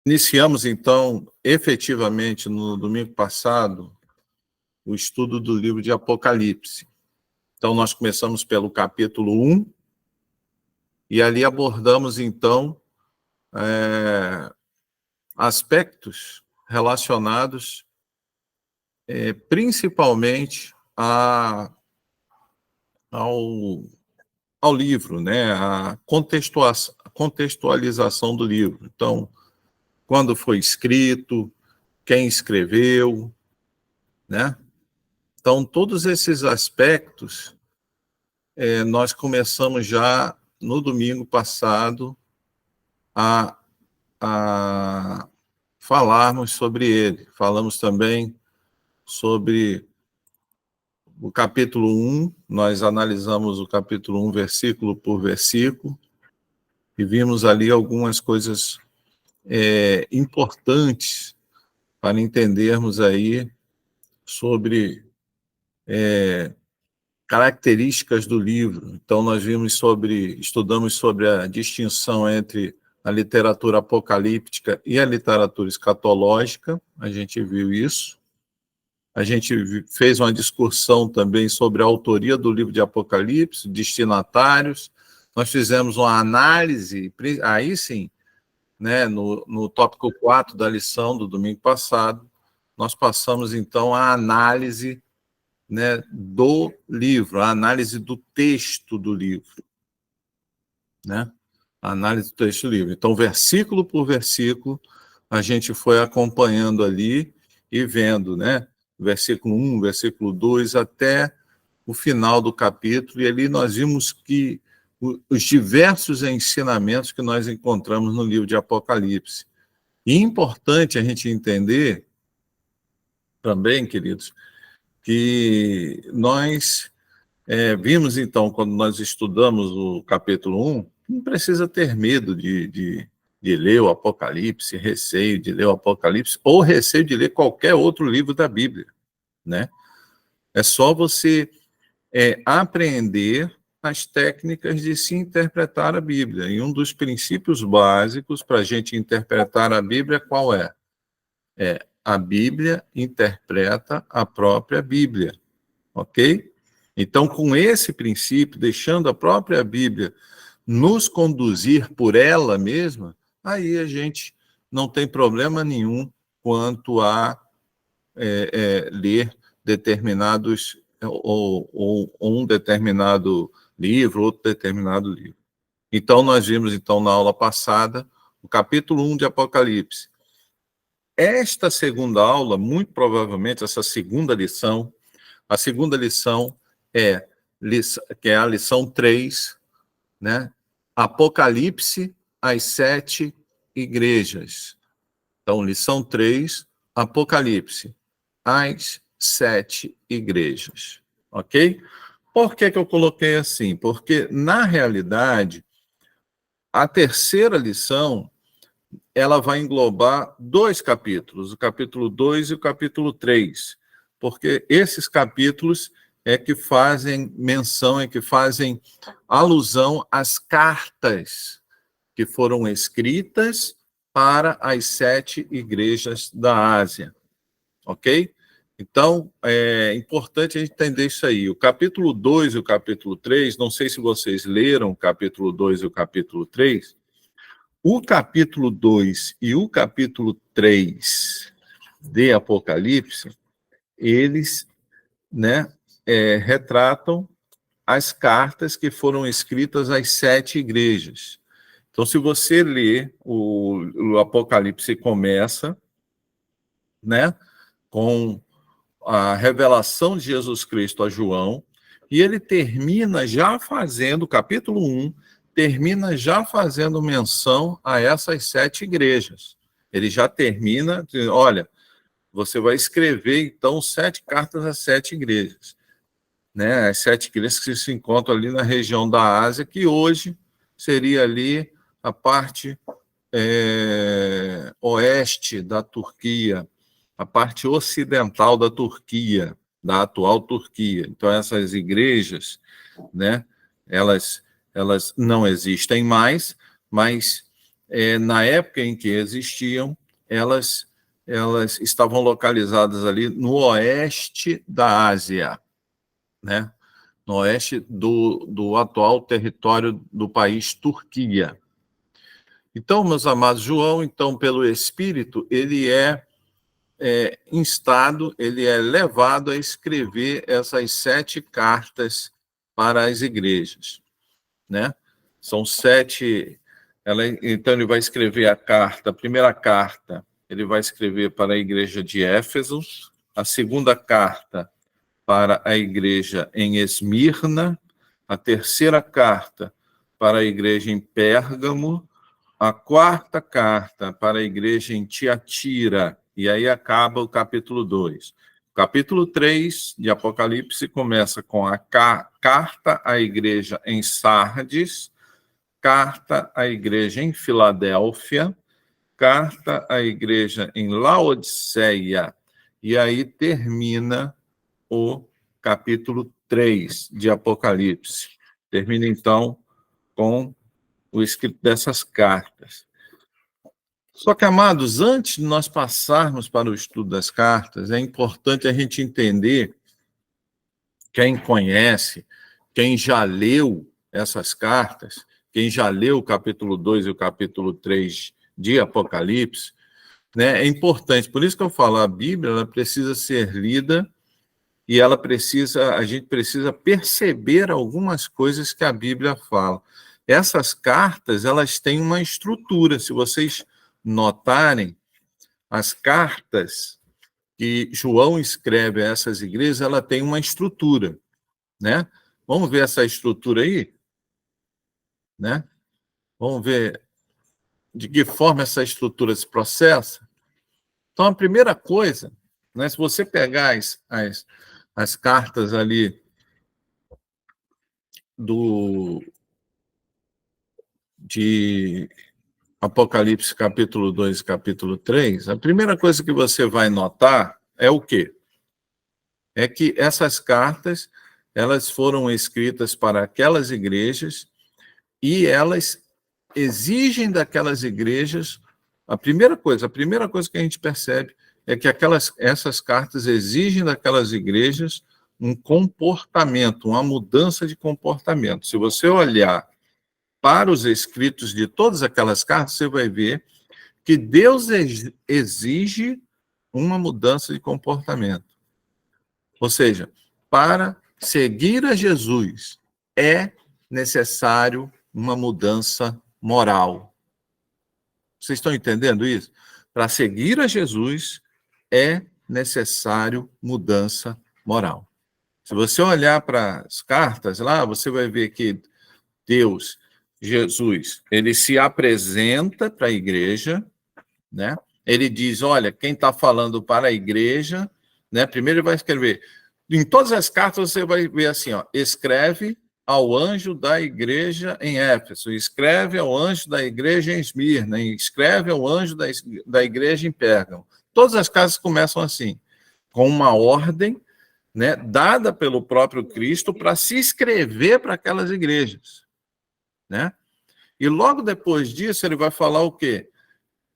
Iniciamos, então, efetivamente, no domingo passado, o estudo do livro de Apocalipse. Então, nós começamos pelo capítulo 1, e ali abordamos, então, aspectos relacionados principalmente ao livro, né? A contextualização do livro. Então, quando foi escrito, quem escreveu, né? Então, todos esses aspectos, nós começamos já no domingo passado a falarmos sobre ele. Falamos também sobre o capítulo 1, nós analisamos o capítulo 1, versículo por versículo, e vimos ali algumas coisas importantes para entendermos aí sobre características do livro. Então, nós estudamos sobre a distinção entre a literatura apocalíptica e a literatura escatológica, a gente viu isso. A gente fez uma discussão também sobre a autoria do livro de Apocalipse, destinatários. Nós fizemos uma análise, aí sim, né, no tópico 4 da lição do domingo passado, nós passamos, então, a análise, né, do livro, a análise do texto do livro, né? A análise do texto do livro. Então, versículo por versículo, a gente foi acompanhando ali e vendo, né? Versículo 1, versículo 2, até o final do capítulo, e ali nós vimos que os diversos ensinamentos que nós encontramos no livro de Apocalipse. E é importante a gente entender também, queridos, que nós vimos, então, quando nós estudamos o capítulo 1, não precisa ter medo de ler o Apocalipse, receio de ler o Apocalipse, ou receio de ler qualquer outro livro da Bíblia, né? É só você aprender as técnicas de se interpretar a Bíblia. E um dos princípios básicos para a gente interpretar a Bíblia, qual é? A Bíblia interpreta a própria Bíblia, ok? Então, com esse princípio, deixando a própria Bíblia nos conduzir por ela mesma, aí a gente não tem problema nenhum quanto a ler determinados, ou um determinado livro, outro determinado livro. Então, nós vimos, então, na aula passada, o capítulo 1 de Apocalipse. Esta segunda aula, muito provavelmente, essa segunda lição, a segunda lição que é a lição 3, né? Apocalipse, as 7 igrejas. Então, lição 3, Apocalipse, as 7 igrejas. Ok? Por que eu coloquei assim? Porque, na realidade, a terceira lição, ela vai englobar 2 capítulos, o capítulo 2 e o capítulo 3, porque esses capítulos que fazem menção, que fazem alusão às cartas que foram escritas para as 7 igrejas da Ásia, ok? Então, é importante a gente entender isso aí. O capítulo 2 e o capítulo 3, não sei se vocês leram o capítulo 2 e o capítulo 3, o capítulo 2 e o capítulo 3 de Apocalipse, eles, né, retratam as cartas que foram escritas às 7 igrejas. Então, se você lê o Apocalipse, começa, né, com a revelação de Jesus Cristo a João, e ele termina já fazendo, capítulo 1, termina já fazendo menção a essas 7 igrejas. Ele já termina dizendo, olha, você vai escrever, então, 7 cartas às 7 igrejas. Né? As 7 igrejas que se encontram ali na região da Ásia, que hoje seria ali a parte oeste da Turquia, a parte ocidental da Turquia, da atual Turquia. Então, essas igrejas, né, elas não existem mais, mas na época em que existiam, elas estavam localizadas ali no oeste da Ásia, né? No oeste do atual território do país Turquia. Então, meus amados, João, então, pelo Espírito, ele é instado, ele é levado a escrever essas 7 cartas para as igrejas, né? São 7. Então, ele vai escrever a primeira carta, ele vai escrever para a igreja de Éfeso, a segunda carta para a igreja em Esmirna, a terceira carta para a igreja em Pérgamo, a quarta carta para a igreja em Tiatira, e aí acaba o capítulo 2. O capítulo 3 de Apocalipse começa com a carta à igreja em Sardes, carta à igreja em Filadélfia, carta à igreja em Laodiceia, e aí termina o capítulo 3 de Apocalipse. Termina, então, com o escrito dessas cartas. Só que, amados, antes de nós passarmos para o estudo das cartas, é importante a gente entender, quem conhece, quem já leu essas cartas, quem já leu o capítulo 2 e o capítulo 3 de Apocalipse, né, é importante. Por isso que eu falo, a Bíblia ela precisa ser lida e a gente precisa perceber algumas coisas que a Bíblia fala. Essas cartas, elas têm uma estrutura. Se vocês notarem, as cartas que João escreve a essas igrejas, ela tem uma estrutura, né? Vamos ver essa estrutura aí, né? Vamos ver de que forma essa estrutura se processa. Então, a primeira coisa, né, se você pegar as cartas ali de Apocalipse capítulo 2 e capítulo 3, a primeira coisa que você vai notar é o quê? É que essas cartas, elas foram escritas para aquelas igrejas e elas exigem daquelas igrejas, a primeira coisa que a gente percebe é que essas cartas exigem daquelas igrejas um comportamento, uma mudança de comportamento. Se você olhar para os escritos de todas aquelas cartas, você vai ver que Deus exige uma mudança de comportamento. Ou seja, para seguir a Jesus é necessário uma mudança moral. Vocês estão entendendo isso? Para seguir a Jesus é necessário mudança moral. Se você olhar para as cartas lá, você vai ver que Deus, Jesus, ele se apresenta para a igreja, né? Ele diz, olha, quem está falando para a igreja, né? Primeiro ele vai escrever. Em todas as cartas você vai ver assim, ó, escreve ao anjo da igreja em Éfeso, escreve ao anjo da igreja em Esmirna, escreve ao anjo da igreja em Pérgamo. Todas as cartas começam assim, com uma ordem, né, dada pelo próprio Cristo para se escrever para aquelas igrejas, né? E logo depois disso ele vai falar o quê?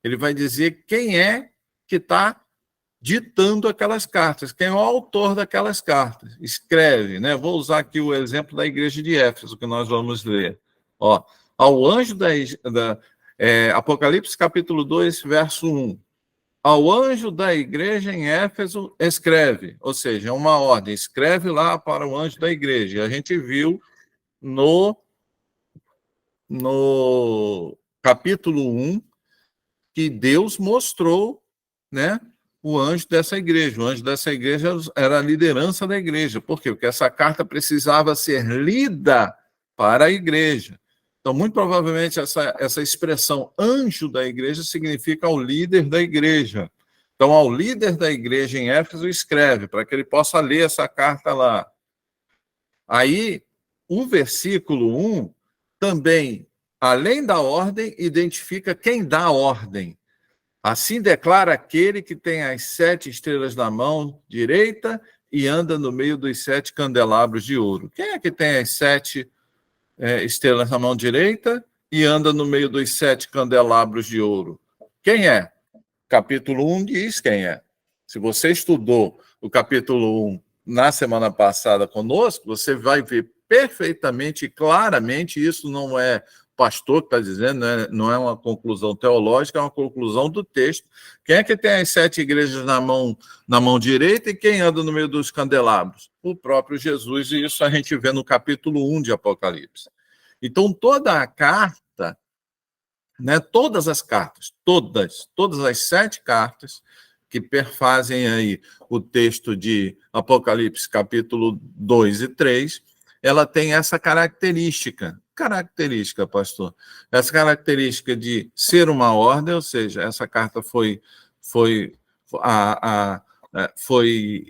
Ele vai dizer quem é que está ditando aquelas cartas, quem é o autor daquelas cartas. Escreve, né? Vou usar aqui o exemplo da igreja de Éfeso, que nós vamos ler. Ó, ao anjo Apocalipse capítulo 2, verso 1. Ao anjo da igreja em Éfeso, escreve. Ou seja, é uma ordem. Escreve lá para o anjo da igreja. E a gente viu no capítulo 1 que Deus mostrou, né, o anjo dessa igreja. O anjo dessa igreja era a liderança da igreja. Por quê? Porque essa carta precisava ser lida para a igreja. Então, muito provavelmente, essa expressão anjo da igreja significa ao líder da igreja. Então, ao líder da igreja em Éfeso, escreve, para que ele possa ler essa carta lá. Aí, o versículo 1 também, além da ordem, identifica quem dá a ordem. Assim declara aquele que tem as 7 estrelas na mão direita e anda no meio dos 7 candelabros de ouro. Quem é que tem as 7 estrelas na mão direita e anda no meio dos 7 candelabros de ouro? Quem é? Capítulo 1 diz quem é. Se você estudou o capítulo 1 na semana passada conosco, você vai ver perfeitamente e claramente, isso não é pastor que está dizendo, não é uma conclusão teológica, é uma conclusão do texto. Quem é que tem as 7 igrejas na mão direita e quem anda no meio dos candelabros? O próprio Jesus, e isso a gente vê no capítulo 1 de Apocalipse. Então, toda a carta, né, todas as cartas, todas as 7 cartas que perfazem aí o texto de Apocalipse, capítulo 2 e 3, ela tem essa característica, pastor, essa característica de ser uma ordem, ou seja, essa carta foi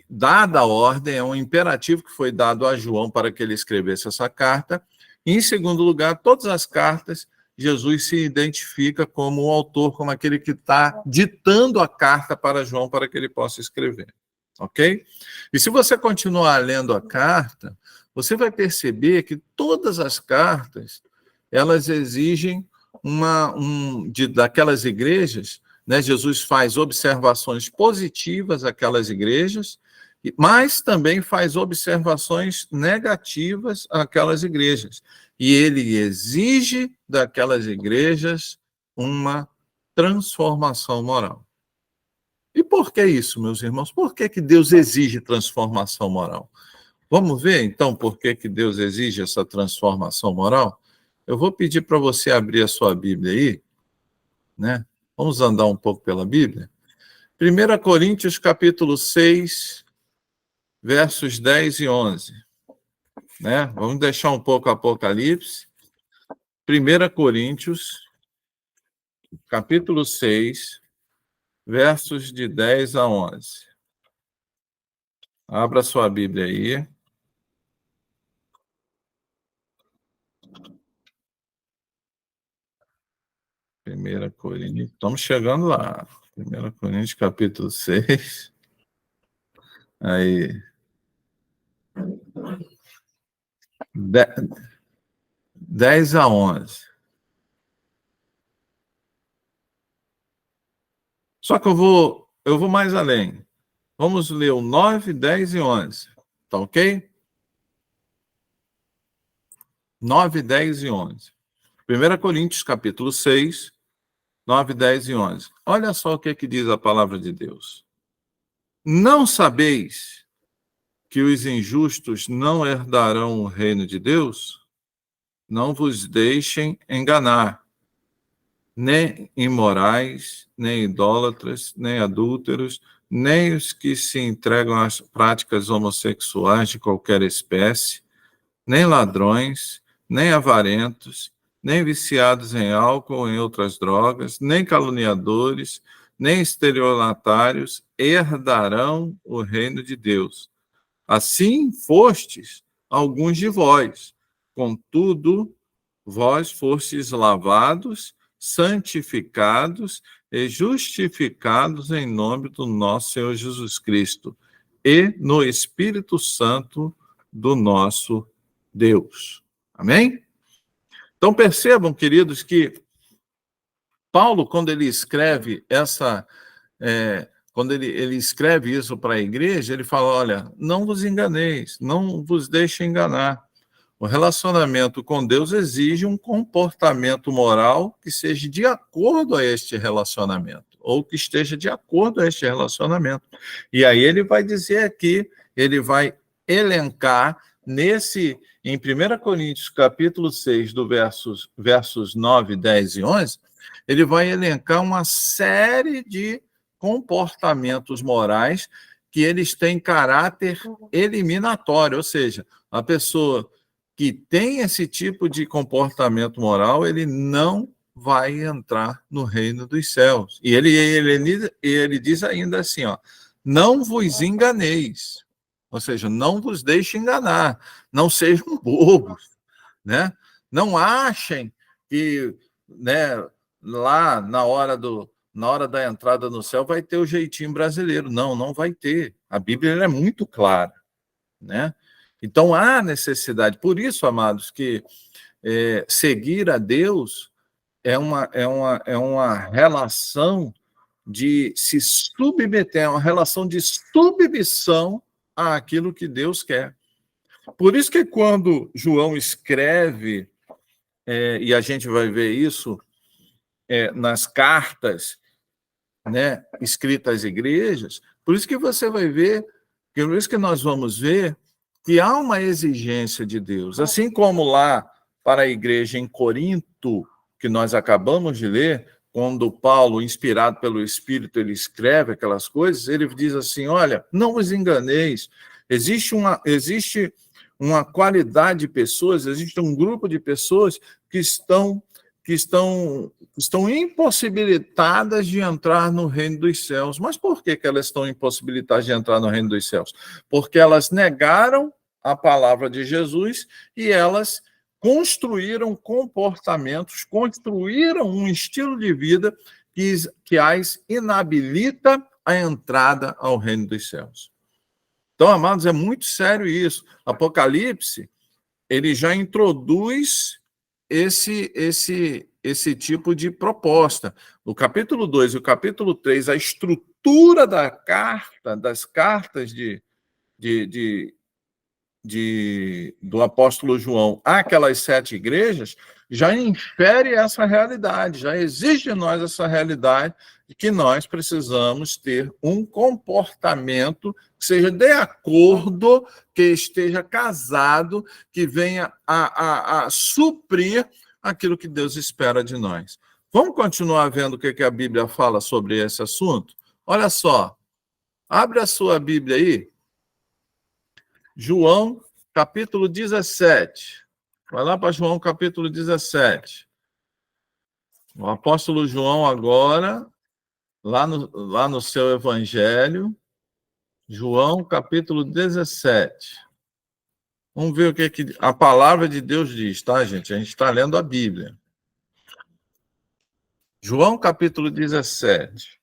dada a ordem, é um imperativo que foi dado a João para que ele escrevesse essa carta. E, em segundo lugar, todas as cartas, Jesus se identifica como o autor, como aquele que está ditando a carta para João para que ele possa escrever. Ok? E se você continuar lendo a carta, você vai perceber que todas as cartas, elas exigem daquelas igrejas, né? Jesus faz observações positivas àquelas igrejas, mas também faz observações negativas àquelas igrejas. E ele exige daquelas igrejas uma transformação moral. E por que isso, meus irmãos? Por que Deus exige transformação moral? Vamos ver, então, por que Deus exige essa transformação moral? Eu vou pedir para você abrir a sua Bíblia aí, né? Vamos andar um pouco pela Bíblia. 1 Coríntios, capítulo 6, versos 10 e 11. Né? Vamos deixar um pouco Apocalipse. 1 Coríntios, capítulo 6, versos de 10 a 11. Abra sua Bíblia aí. 1 Coríntios, estamos chegando lá. 1 Coríntios, capítulo 6. Aí. 10 a 11. Só que eu vou mais além. Vamos ler o 9, 10 e 11. Tá ok? 9, 10 e 11. 1 Coríntios, capítulo 6, 9, 10 e 11. Olha só o que diz a palavra de Deus. Não sabeis que os injustos não herdarão o reino de Deus? Não vos deixem enganar. Nem imorais, nem idólatras, nem adúlteros, nem os que se entregam às práticas homossexuais de qualquer espécie, nem ladrões, nem avarentos, nem viciados em álcool ou em outras drogas, nem caluniadores, nem estelionatários herdarão o reino de Deus. Assim fostes alguns de vós, contudo, vós fostes lavados, santificados e justificados em nome do nosso Senhor Jesus Cristo e no Espírito Santo do nosso Deus. Amém? Então percebam, queridos, que Paulo, quando ele escreve quando ele escreve isso para a igreja, ele fala, olha, não vos enganeis, não vos deixe enganar. O relacionamento com Deus exige um comportamento moral que seja de acordo a este relacionamento, ou que esteja de acordo a este relacionamento. E aí ele vai dizer aqui, ele vai elencar em 1 Coríntios, capítulo 6, do versos 9, 10 e 11, ele vai elencar uma série de comportamentos morais que eles têm caráter eliminatório, ou seja, a pessoa que tem esse tipo de comportamento moral, ele não vai entrar no reino dos céus. E ele diz ainda assim, ó, não vos enganeis, ou seja, não vos deixe enganar, não sejam bobos, né? Não achem que, né, lá na hora da entrada no céu vai ter o jeitinho brasileiro. Não, não vai ter. A Bíblia é muito clara, né? Então, há necessidade. Por isso, amados, que seguir a Deus é uma relação de se submeter, é uma relação de submissão àquilo que Deus quer. Por isso que quando João escreve, e a gente vai ver isso nas cartas, né, escritas às igrejas, por isso que você vai ver, por isso que nós vamos ver que há uma exigência de Deus. Assim como lá para a igreja em Corinto, que nós acabamos de ler, quando Paulo, inspirado pelo Espírito, ele escreve aquelas coisas, ele diz assim, olha, não vos enganeis, existe uma qualidade de pessoas, existe um grupo de pessoas que estão impossibilitadas de entrar no reino dos céus. Mas por que elas estão impossibilitadas de entrar no reino dos céus? Porque elas negaram a palavra de Jesus e elas construíram comportamentos, construíram um estilo de vida que as inabilita a entrada ao reino dos céus. Então, amados, é muito sério isso. Apocalipse, ele já introduz esse tipo de proposta. No capítulo 2 e o capítulo 3, a estrutura das cartas do apóstolo João àquelas 7 igrejas, já infere essa realidade, já exige de nós essa realidade de que nós precisamos ter um comportamento que seja de acordo, que esteja casado, que venha a suprir aquilo que Deus espera de nós. Vamos continuar vendo o que a Bíblia fala sobre esse assunto? Olha só, abre a sua Bíblia aí, João, capítulo 17. Vai lá para João, capítulo 17. O apóstolo João agora, lá no seu evangelho, João, capítulo 17. Vamos ver o que a palavra de Deus diz, tá, gente? A gente está lendo a Bíblia. João, capítulo 17.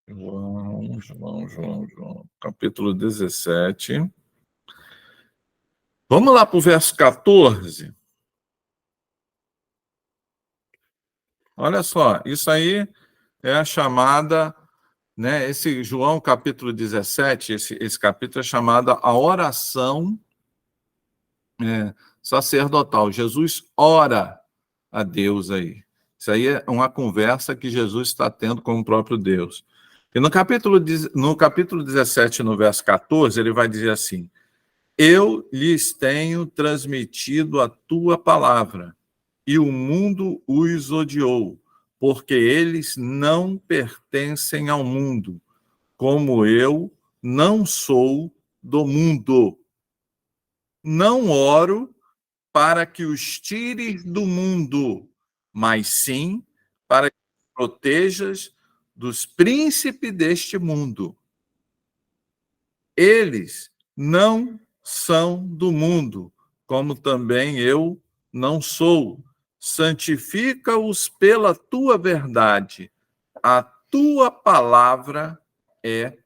João, capítulo 17. Vamos lá para o verso 14. Olha só, isso aí é a chamada, né? Esse João, capítulo 17, esse capítulo é chamado a oração sacerdotal. Jesus ora a Deus aí. Isso aí é uma conversa que Jesus está tendo com o próprio Deus. E no capítulo 17, no verso 14, ele vai dizer assim: eu lhes tenho transmitido a tua palavra, e o mundo os odiou, porque eles não pertencem ao mundo, como eu não sou do mundo. Não oro para que os tires do mundo, mas sim para que os protejas dos príncipes deste mundo. Eles não são do mundo, como também eu não sou. Santifica-os pela tua verdade. A tua palavra é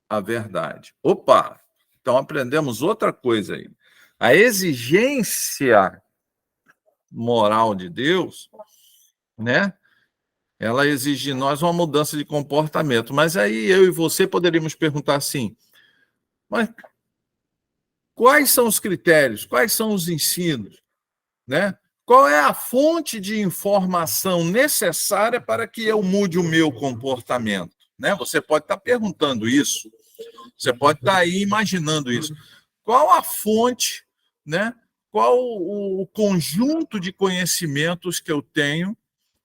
a verdade. Opa! Então aprendemos outra coisa aí. A exigência moral de Deus, né? Ela exige de nós uma mudança de comportamento. Mas aí eu e você poderíamos perguntar assim: mas quais são os critérios? Quais são os ensinos? Né? Qual é a fonte de informação necessária para que eu mude o meu comportamento? Né? Você pode estar perguntando isso, você pode estar aí imaginando isso. Qual a fonte, né? Qual o conjunto de conhecimentos que eu tenho,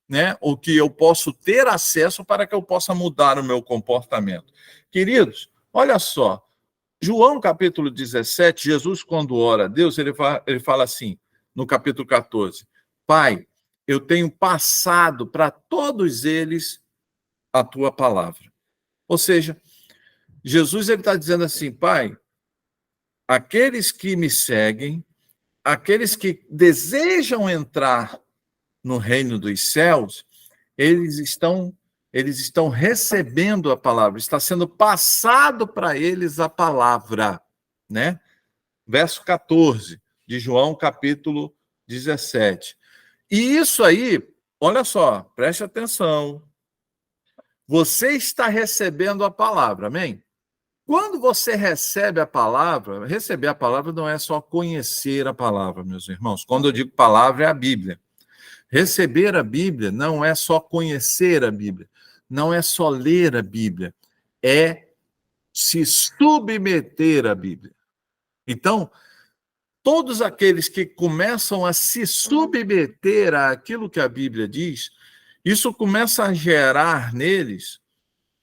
né? Ou que eu posso ter acesso para que eu possa mudar o meu comportamento? Queridos, olha só, João capítulo 17, Jesus, quando ora a Deus, ele fala assim, no capítulo 14, Pai, eu tenho passado para todos eles a tua palavra. Ou seja, Jesus está dizendo assim, Pai, aqueles que me seguem, aqueles que desejam entrar no reino dos céus, eles estão eles estão recebendo a palavra, está sendo passado para eles a palavra, né? Verso 14 de João, capítulo 17. E isso aí, olha só, preste atenção. Você está recebendo a palavra, amém? Quando você recebe a palavra, receber a palavra não é só conhecer a palavra, meus irmãos. Quando eu digo palavra, é a Bíblia. Receber a Bíblia não é só conhecer a Bíblia, não é só ler a Bíblia, é se submeter à Bíblia. Então, todos aqueles que começam a se submeter àquilo que a Bíblia diz, isso começa a gerar neles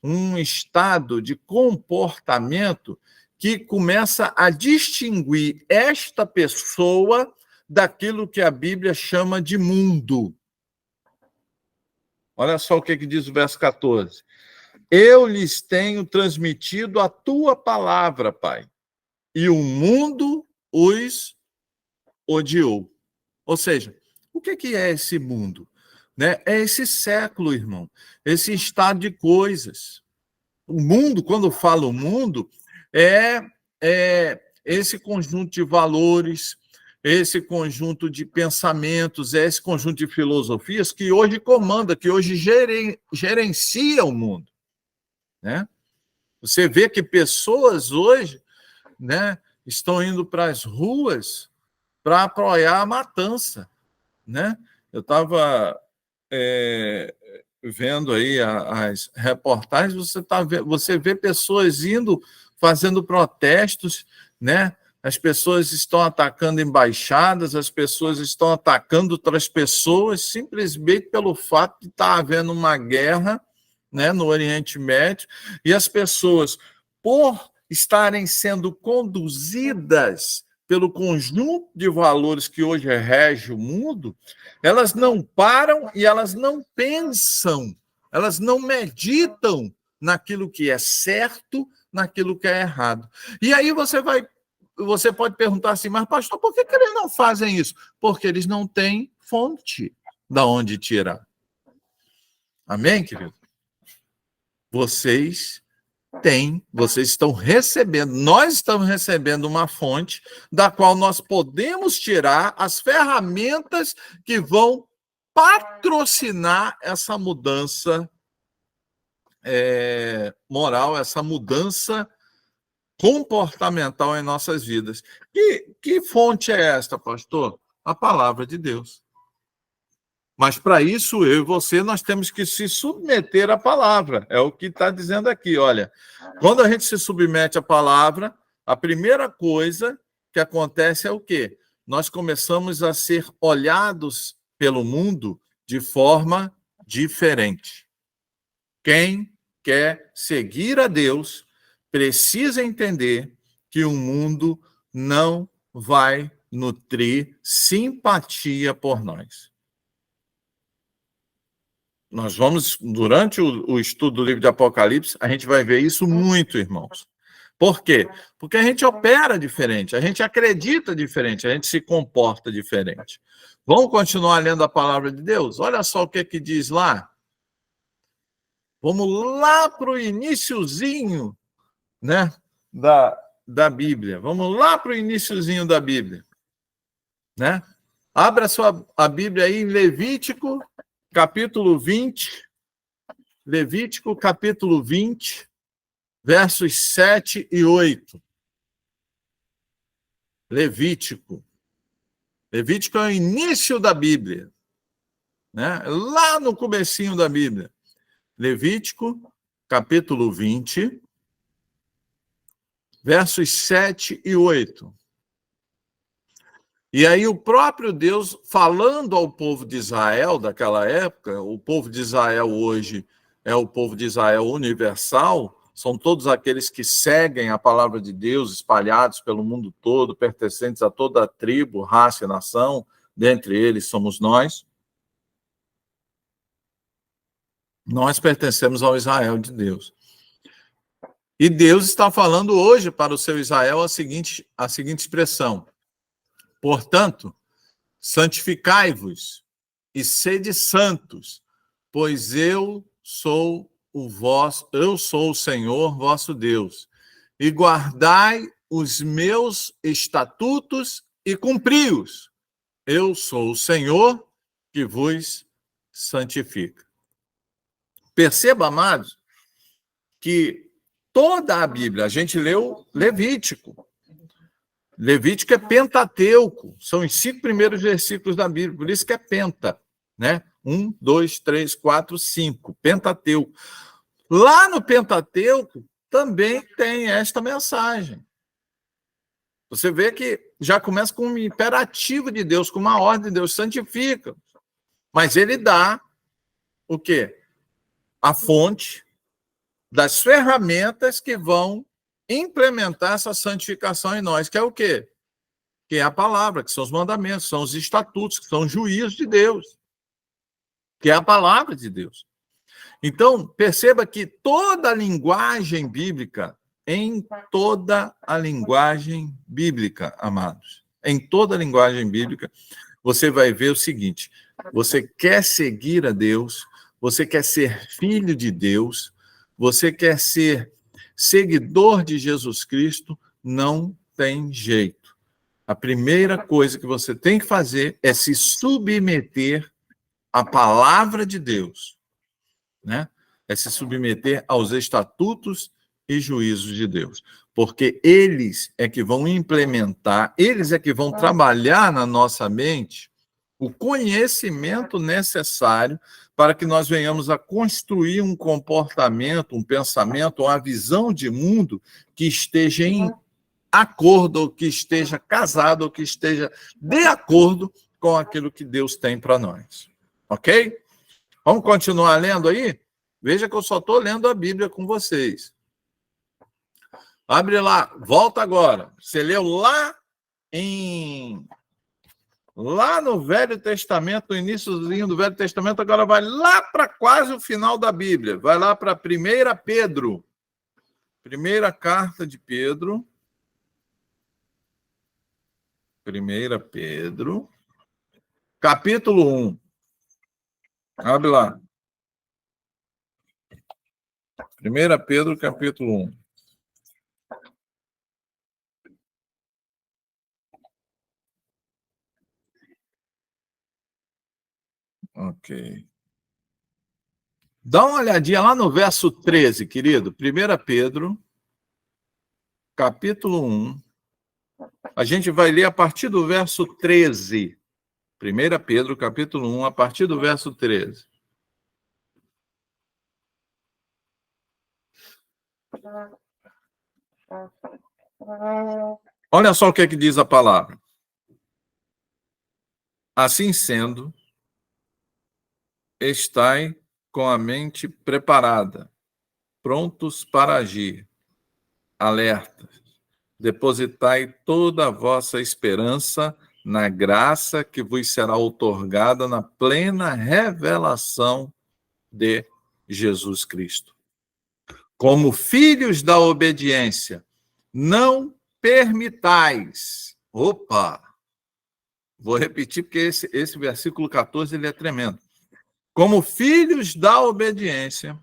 um estado de comportamento que começa a distinguir esta pessoa daquilo que a Bíblia chama de mundo. Olha só o que diz o verso 14. Eu lhes tenho transmitido a tua palavra, Pai, e o mundo os odiou. Ou seja, o que é esse mundo? Né? É esse século, irmão, esse estado de coisas. O mundo, quando eu falo mundo, é esse conjunto de valores, esse conjunto de pensamentos, esse conjunto de filosofias que hoje comanda, que hoje gerencia o mundo. Né? Você vê que pessoas hoje, né, estão indo para as ruas para apoiar a matança. Né? Eu estava vendo aí as reportagens, você vê pessoas indo, fazendo protestos, né? As pessoas estão atacando embaixadas, as pessoas estão atacando outras pessoas, simplesmente pelo fato de estar havendo uma guerra, né, no Oriente Médio, e as pessoas, por estarem sendo conduzidas pelo conjunto de valores que hoje rege o mundo, elas não param e elas não pensam, elas não meditam naquilo que é certo, naquilo que é errado. E aí você pode perguntar assim, mas pastor, por que eles não fazem isso? Porque eles não têm fonte da onde tirar. Amém, querido? Vocês estão recebendo, nós estamos recebendo uma fonte da qual nós podemos tirar as ferramentas que vão patrocinar essa mudança moral, essa mudança comportamental em nossas vidas. Que fonte é esta, pastor? A palavra de Deus. Mas para isso, eu e você, nós temos que se submeter à palavra. É o que está dizendo aqui, olha. Quando a gente se submete à palavra, a primeira coisa que acontece é o quê? Nós começamos a ser olhados pelo mundo de forma diferente. Quem quer seguir a Deus precisa entender que o mundo não vai nutrir simpatia por nós. Nós vamos, durante o estudo do livro de Apocalipse, a gente vai ver isso muito, irmãos. Por quê? Porque a gente opera diferente, a gente acredita diferente, a gente se comporta diferente. Vamos continuar lendo a palavra de Deus? Olha só o que diz lá. Vamos lá para o iniciozinho, né, da Bíblia. Vamos lá para o iniciozinho da Bíblia. Né? Abra a Bíblia aí em Levítico, capítulo 20. Levítico, capítulo 20, versos 7 e 8. Levítico. Levítico é o início da Bíblia. Né? Lá no comecinho da Bíblia. Levítico, capítulo 20, versos 7 e 8. E aí o próprio Deus, falando ao povo de Israel daquela época, o povo de Israel hoje é o povo de Israel universal, são todos aqueles que seguem a palavra de Deus, espalhados pelo mundo todo, pertencentes a toda a tribo, raça e nação, dentre eles somos nós. Nós pertencemos ao Israel de Deus. E Deus está falando hoje para o seu Israel a seguinte expressão: portanto, santificai-vos e sede santos, pois eu eu sou o Senhor vosso Deus, e guardai os meus estatutos e cumpri-os. Eu sou o Senhor que vos santifica. Perceba, amados, que toda a Bíblia, a gente leu Levítico. Levítico é Pentateuco, são os 5 primeiros versículos da Bíblia, por isso que é Penta, né? 1, 2, 3, 4, 5, Pentateuco. Lá no Pentateuco também tem esta mensagem. Você vê que já começa com um imperativo de Deus, com uma ordem de Deus, santifica. Mas ele dá o quê? A fonte das ferramentas que vão implementar essa santificação em nós, que é o quê? Que é a palavra, que são os mandamentos, são os estatutos, que são os juízos de Deus, que é a palavra de Deus. Então, perceba que toda a linguagem bíblica, em toda a linguagem bíblica, amados, em toda a linguagem bíblica, você vai ver o seguinte: você quer seguir a Deus, você quer ser filho de Deus, você quer ser seguidor de Jesus Cristo, não tem jeito. A primeira coisa que você tem que fazer é se submeter à palavra de Deus, né? É se submeter aos estatutos e juízos de Deus, porque eles é que vão implementar, eles é que vão trabalhar na nossa mente o conhecimento necessário para que nós venhamos a construir um comportamento, um pensamento, uma visão de mundo que esteja em acordo, ou que esteja casado, ou que esteja de acordo com aquilo que Deus tem para nós. Ok? Vamos continuar lendo aí? Veja que eu só estou lendo a Bíblia com vocês. Abre lá, volta agora. Você leu lá no Velho Testamento, no iníciozinho do Velho Testamento, agora vai lá para quase o final da Bíblia. Vai lá para 1 Pedro. Primeira carta de Pedro. 1 Pedro, capítulo 1. Abre lá. 1 Pedro, capítulo 1. Ok. Dá uma olhadinha lá no verso 13, querido. 1 Pedro, capítulo 1. A gente vai ler a partir do verso 13. 1 Pedro, capítulo 1, a partir do verso 13. Olha só o que diz a palavra. Assim sendo, estai com a mente preparada, prontos para agir, alertas. Depositai toda a vossa esperança na graça que vos será outorgada na plena revelação de Jesus Cristo. Como filhos da obediência, não permitais. Opa! Vou repetir porque esse versículo 14 ele é tremendo. Como filhos da obediência,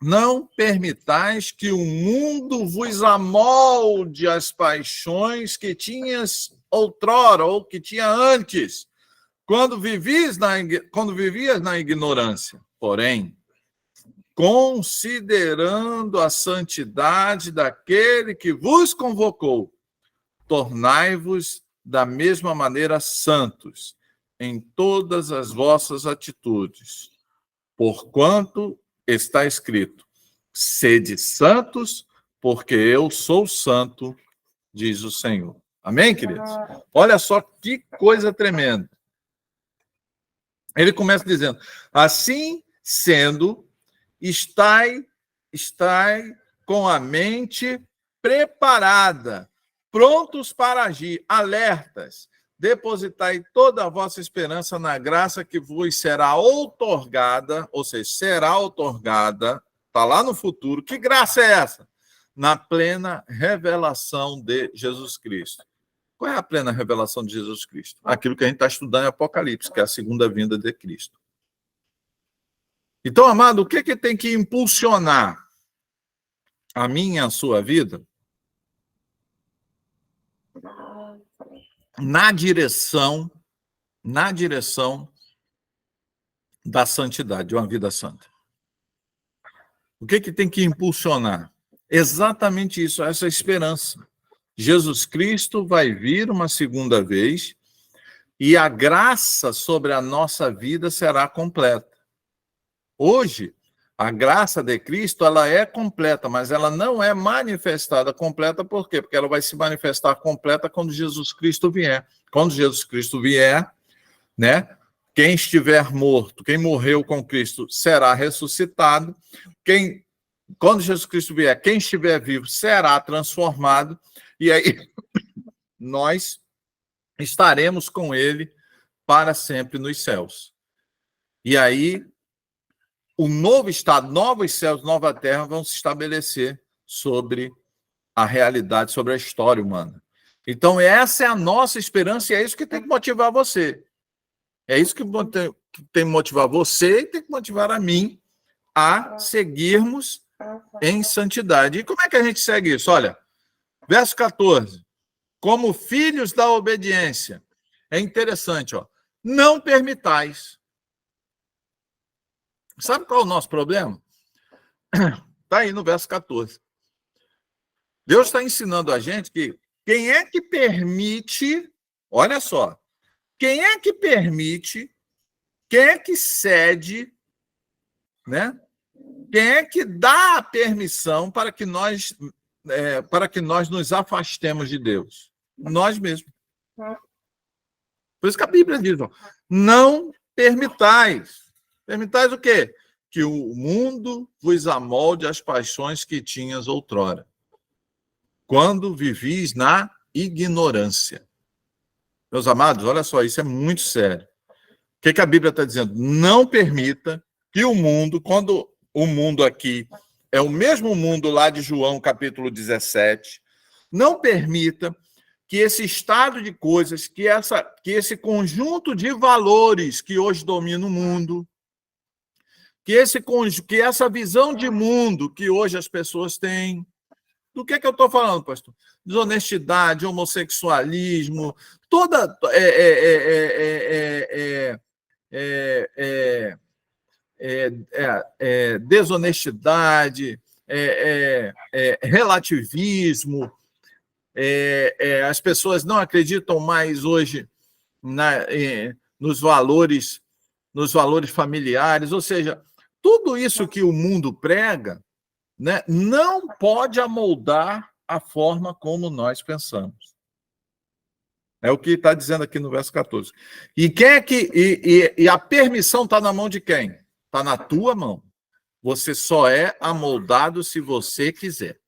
não permitais que o mundo vos amolde as paixões que tinhas outrora ou que tinha antes, quando vivias na ignorância. Porém, considerando a santidade daquele que vos convocou, tornai-vos da mesma maneira santos em todas as vossas atitudes, porquanto está escrito: sede santos, porque eu sou santo, diz o Senhor. Amém, queridos? Olha só que coisa tremenda. Ele começa dizendo: assim sendo, estai com a mente preparada, prontos para agir, alertas. Depositai toda a vossa esperança na graça que vos será outorgada, ou seja, será outorgada, está lá no futuro. Que graça é essa? Na plena revelação de Jesus Cristo. Qual é a plena revelação de Jesus Cristo? Aquilo que a gente está estudando em Apocalipse, que é a segunda vinda de Cristo. Então, amado, o que tem que impulsionar a minha e a sua vida na direção da santidade, de uma vida santa? O que tem que impulsionar? Exatamente isso, essa esperança. Jesus Cristo vai vir uma segunda vez e a graça sobre a nossa vida será completa. Hoje, a graça de Cristo, ela é completa, mas ela não é manifestada completa, por quê? Porque ela vai se manifestar completa quando Jesus Cristo vier. Quando Jesus Cristo vier, né? Quem estiver morto, quem morreu com Cristo, será ressuscitado. Quando Jesus Cristo vier, quem estiver vivo será transformado, e aí nós estaremos com ele para sempre nos céus. E aí o novo estado, novos céus, nova terra vão se estabelecer sobre a realidade, sobre a história humana. Então, essa é a nossa esperança e é isso que tem que motivar você. É isso que tem que motivar você e tem que motivar a mim a seguirmos em santidade. E como é que a gente segue isso? Olha, verso 14. Como filhos da obediência. É interessante, ó. Não permitais. Sabe qual é o nosso problema? Está aí no verso 14. Deus está ensinando a gente que quem é que permite, olha só, quem é que permite, quem é que cede, né? Quem é que dá a permissão para que nós nos afastemos de Deus? Nós mesmos. Por isso que a Bíblia diz, ó, não permitais. Permitais o quê? Que o mundo vos amolde as paixões que tinhas outrora, quando vivis na ignorância. Meus amados, olha só, isso é muito sério. O que a Bíblia está dizendo? Não permita que o mundo, quando o mundo aqui é o mesmo mundo lá de João, capítulo 17, não permita que esse estado de coisas, que esse conjunto de valores que hoje domina o mundo, que essa visão de mundo que hoje as pessoas têm. Do que eu estou falando, pastor? Desonestidade, homossexualismo, toda desonestidade, relativismo. As pessoas não acreditam mais hoje nos valores familiares, ou seja, tudo isso que o mundo prega, né, não pode amoldar a forma como nós pensamos. É o que está dizendo aqui no verso 14. E quem é e a permissão está na mão de quem? Está na tua mão. Você só é amoldado se você quiser.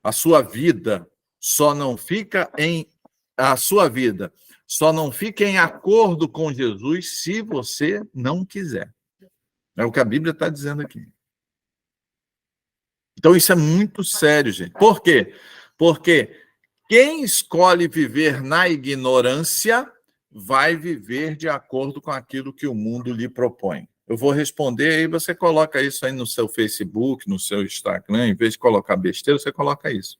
A sua vida só não fica em acordo com Jesus se você não quiser. É o que a Bíblia está dizendo aqui. Então, isso é muito sério, gente. Por quê? Porque quem escolhe viver na ignorância vai viver de acordo com aquilo que o mundo lhe propõe. Eu vou responder, aí você coloca isso aí no seu Facebook, no seu Instagram, em vez de colocar besteira, você coloca isso.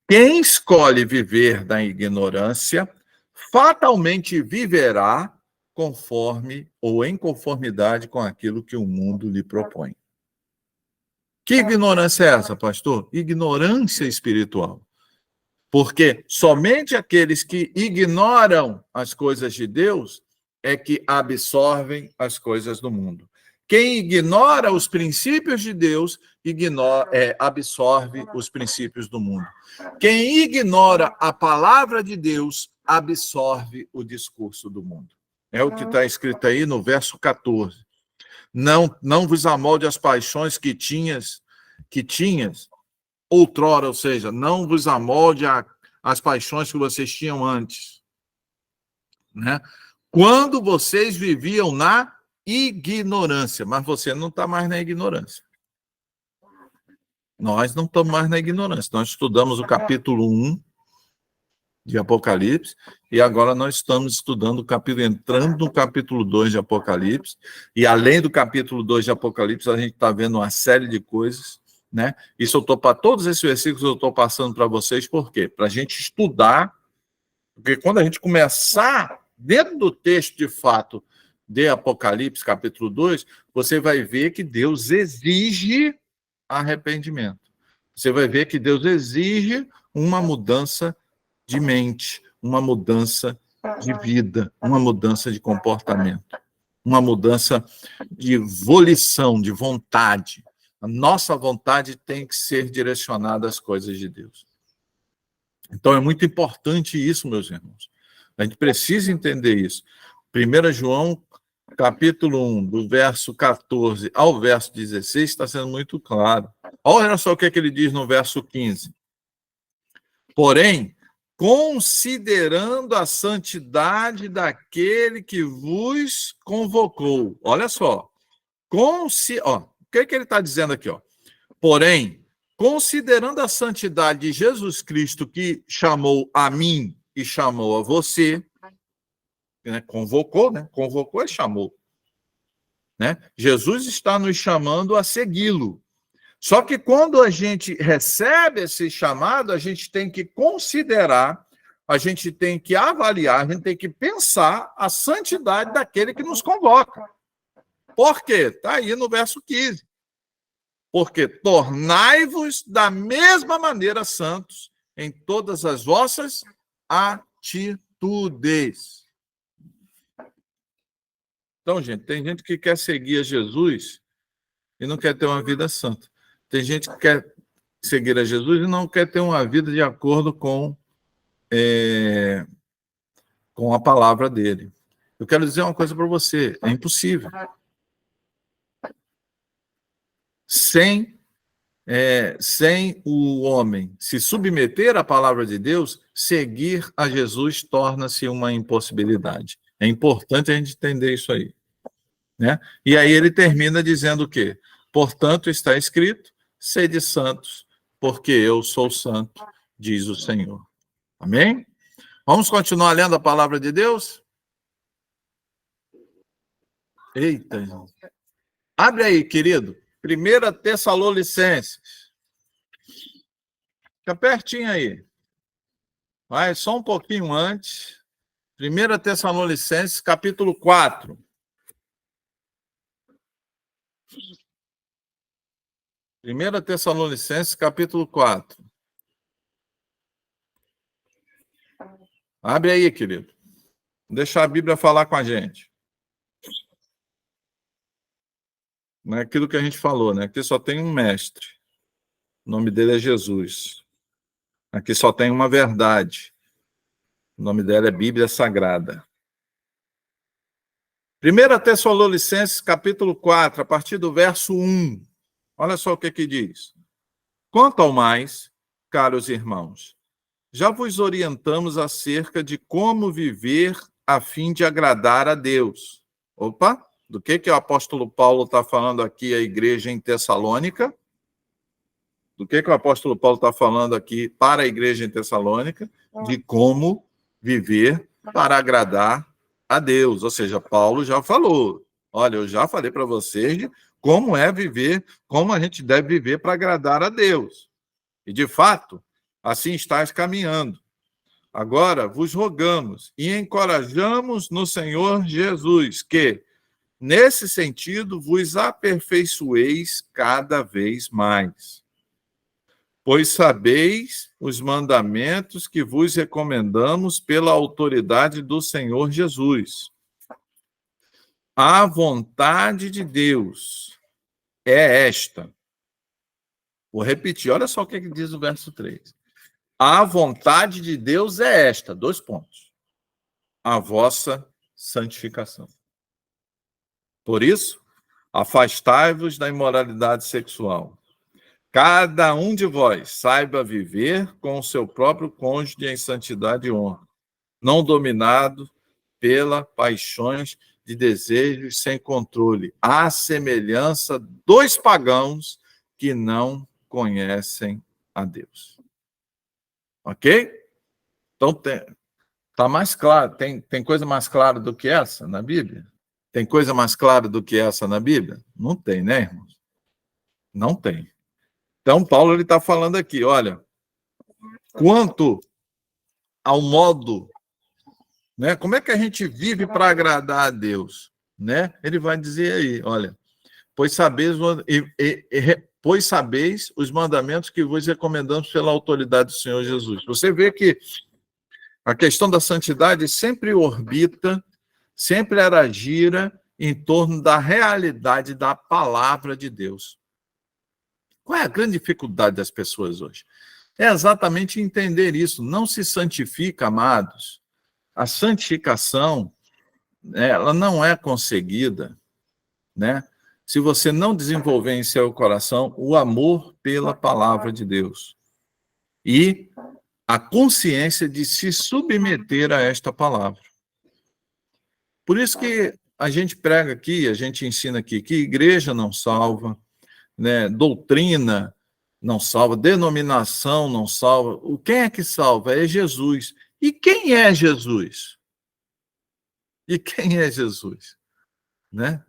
Quem escolhe viver na ignorância, fatalmente viverá conforme ou em conformidade com aquilo que o mundo lhe propõe. Que ignorância é essa, pastor? Ignorância espiritual. Porque somente aqueles que ignoram as coisas de Deus é que absorvem as coisas do mundo. Quem ignora os princípios de Deus, absorve os princípios do mundo. Quem ignora a palavra de Deus, absorve o discurso do mundo. É o que está escrito aí no verso 14. Não vos amolde as paixões que tinhas outrora, ou seja, não vos amolde as paixões que vocês tinham antes, né? Quando vocês viviam na ignorância, mas você não está mais na ignorância. Nós não estamos mais na ignorância. Nós estudamos o capítulo 1 de Apocalipse, e agora nós estamos estudando o capítulo, entrando no capítulo 2 de Apocalipse, e além do capítulo 2 de Apocalipse, a gente está vendo uma série de coisas, né? Isso eu estou para todos esses versículos, eu estou passando para vocês, por quê? Para a gente estudar, porque quando a gente começar dentro do texto de fato de Apocalipse, capítulo 2, você vai ver que Deus exige arrependimento. Você vai ver que Deus exige uma mudança de mente, uma mudança de vida, uma mudança de comportamento, uma mudança de volição, de vontade. A nossa vontade tem que ser direcionada às coisas de Deus. Então é muito importante isso, meus irmãos. A gente precisa entender isso. 1 João, capítulo 1, do verso 14 ao verso 16, está sendo muito claro. Olha só o que ele diz no verso 15. Porém, considerando a santidade daquele que vos convocou. Olha só. O que ele está dizendo aqui? Porém, considerando a santidade de Jesus Cristo, que chamou a mim e chamou a você, né? Convocou e chamou. Né? Jesus está nos chamando a segui-lo. Só que quando a gente recebe esse chamado, a gente tem que considerar, a gente tem que avaliar, a gente tem que pensar a santidade daquele que nos convoca. Por quê? Está aí no verso 15. Porque tornai-vos da mesma maneira santos em todas as vossas atitudes. Então, gente, tem gente que quer seguir a Jesus e não quer ter uma vida santa. Tem gente que quer seguir a Jesus e não quer ter uma vida de acordo com a palavra dele. Eu quero dizer uma coisa para você, é impossível. Sem o homem se submeter à palavra de Deus, seguir a Jesus torna-se uma impossibilidade. É importante a gente entender isso aí. Né? E aí ele termina dizendo o quê? Portanto, está escrito, sede santos, porque eu sou santo, diz o Senhor. Amém? Vamos continuar lendo a palavra de Deus? Eita, gente. Abre aí, querido. 1 Tessalonicenses. Fica pertinho aí. Vai só um pouquinho antes. 1 Tessalonicenses, capítulo 4. 1 Tessalonicenses, capítulo 4. Abre aí, querido. Deixa a Bíblia falar com a gente. Não é aquilo que a gente falou, né? Aqui só tem um mestre. O nome dele é Jesus. Aqui só tem uma verdade. O nome dela é Bíblia Sagrada. 1 Tessalonicenses, capítulo 4, a partir do verso 1. Olha só o que diz. Quanto ao mais, caros irmãos, já vos orientamos acerca de como viver a fim de agradar a Deus. Opa, do que o apóstolo Paulo está falando aqui à igreja em Tessalônica? Do que o apóstolo Paulo está falando aqui para a igreja em Tessalônica? De como viver para agradar a Deus. Ou seja, Paulo já falou. Olha, eu já falei para vocês de como é viver, como a gente deve viver para agradar a Deus. E, de fato, assim estáis caminhando. Agora vos rogamos e encorajamos no Senhor Jesus que, nesse sentido, vos aperfeiçoeis cada vez mais. Pois sabeis os mandamentos que vos recomendamos pela autoridade do Senhor Jesus. A vontade de Deus é esta. Vou repetir, olha só o que diz o verso 3. A vontade de Deus é esta, 2 pontos. A vossa santificação. Por isso, afastai-vos da imoralidade sexual. Cada um de vós saiba viver com o seu próprio cônjuge em santidade e honra, não dominado pelas paixões de desejos sem controle, à semelhança dos pagãos que não conhecem a Deus. Ok? Então, tá mais claro. Tem coisa mais clara do que essa na Bíblia? Tem coisa mais clara do que essa na Bíblia? Não tem, né, irmãos? Não tem. Então, Paulo está falando aqui, olha, quanto ao modo, né? Como é que a gente vive para agradar a Deus, né? Ele vai dizer aí, olha, pois sabeis os mandamentos que vos recomendamos pela autoridade do Senhor Jesus. Você vê que a questão da santidade sempre orbita, sempre era gira em torno da realidade da palavra de Deus. Qual é a grande dificuldade das pessoas hoje? É exatamente entender isso. Não se santifica, amados. A santificação, ela não é conseguida, né? Se você não desenvolver em seu coração o amor pela palavra de Deus e a consciência de se submeter a esta palavra. Por isso que a gente prega aqui, a gente ensina aqui que igreja não salva, né? Doutrina não salva, denominação não salva. Quem é que salva? É Jesus. E quem é Jesus? E quem é Jesus? Né?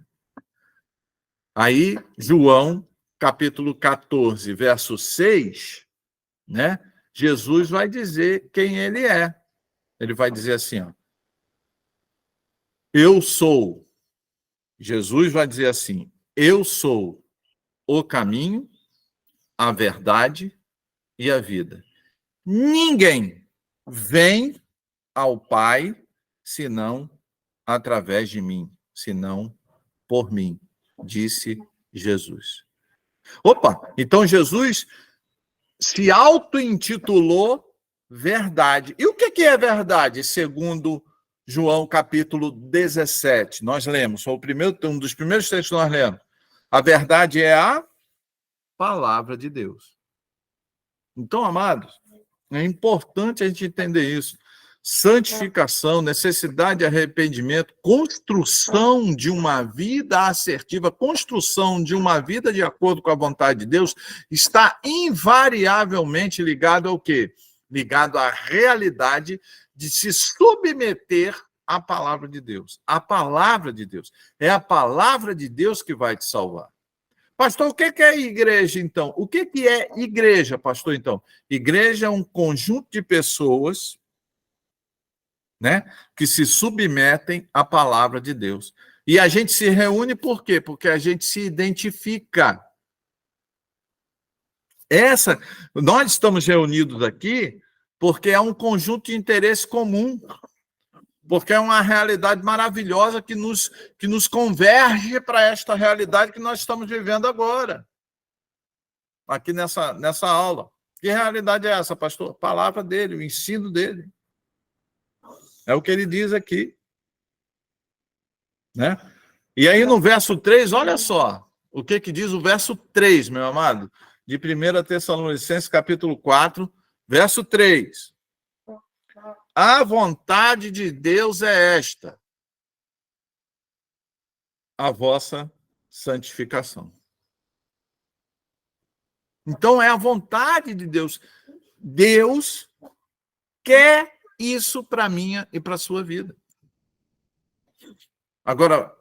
Aí, João, capítulo 14, verso 6, né? Jesus vai dizer quem ele é. Ele vai dizer assim, ó, eu sou. Jesus vai dizer assim, eu sou o caminho, a verdade e a vida. Ninguém vem ao Pai senão através de mim, senão por mim, disse Jesus. Opa, então Jesus se auto-intitulou verdade. E o que é verdade, segundo João capítulo 17? Nós lemos, foi um dos primeiros textos que nós lemos. A verdade é a palavra de Deus. Então, amados, é importante a gente entender isso. Santificação, necessidade de arrependimento, construção de uma vida assertiva, construção de uma vida de acordo com a vontade de Deus, está invariavelmente ligado ao quê? Ligado à realidade de se submeter à palavra de Deus. A palavra de Deus. É a palavra de Deus que vai te salvar. Pastor, o que é igreja, então? O que é igreja, pastor, então? Igreja é um conjunto de pessoas, né, que se submetem à palavra de Deus. E a gente se reúne por quê? Porque a gente se identifica. Nós estamos reunidos aqui porque é um conjunto de interesse comum, porque é uma realidade maravilhosa que nos converge para esta realidade que nós estamos vivendo agora, aqui nessa aula. Que realidade é essa, pastor? A palavra dele, o ensino dele. É o que ele diz aqui. Né? E aí no verso 3, olha só, o que diz o verso 3, meu amado, de 1 Tessalonicenses, capítulo 4, verso 3. A vontade de Deus é esta, a vossa santificação. Então é a vontade de Deus. Deus quer isso para a minha e para a sua vida. Agora,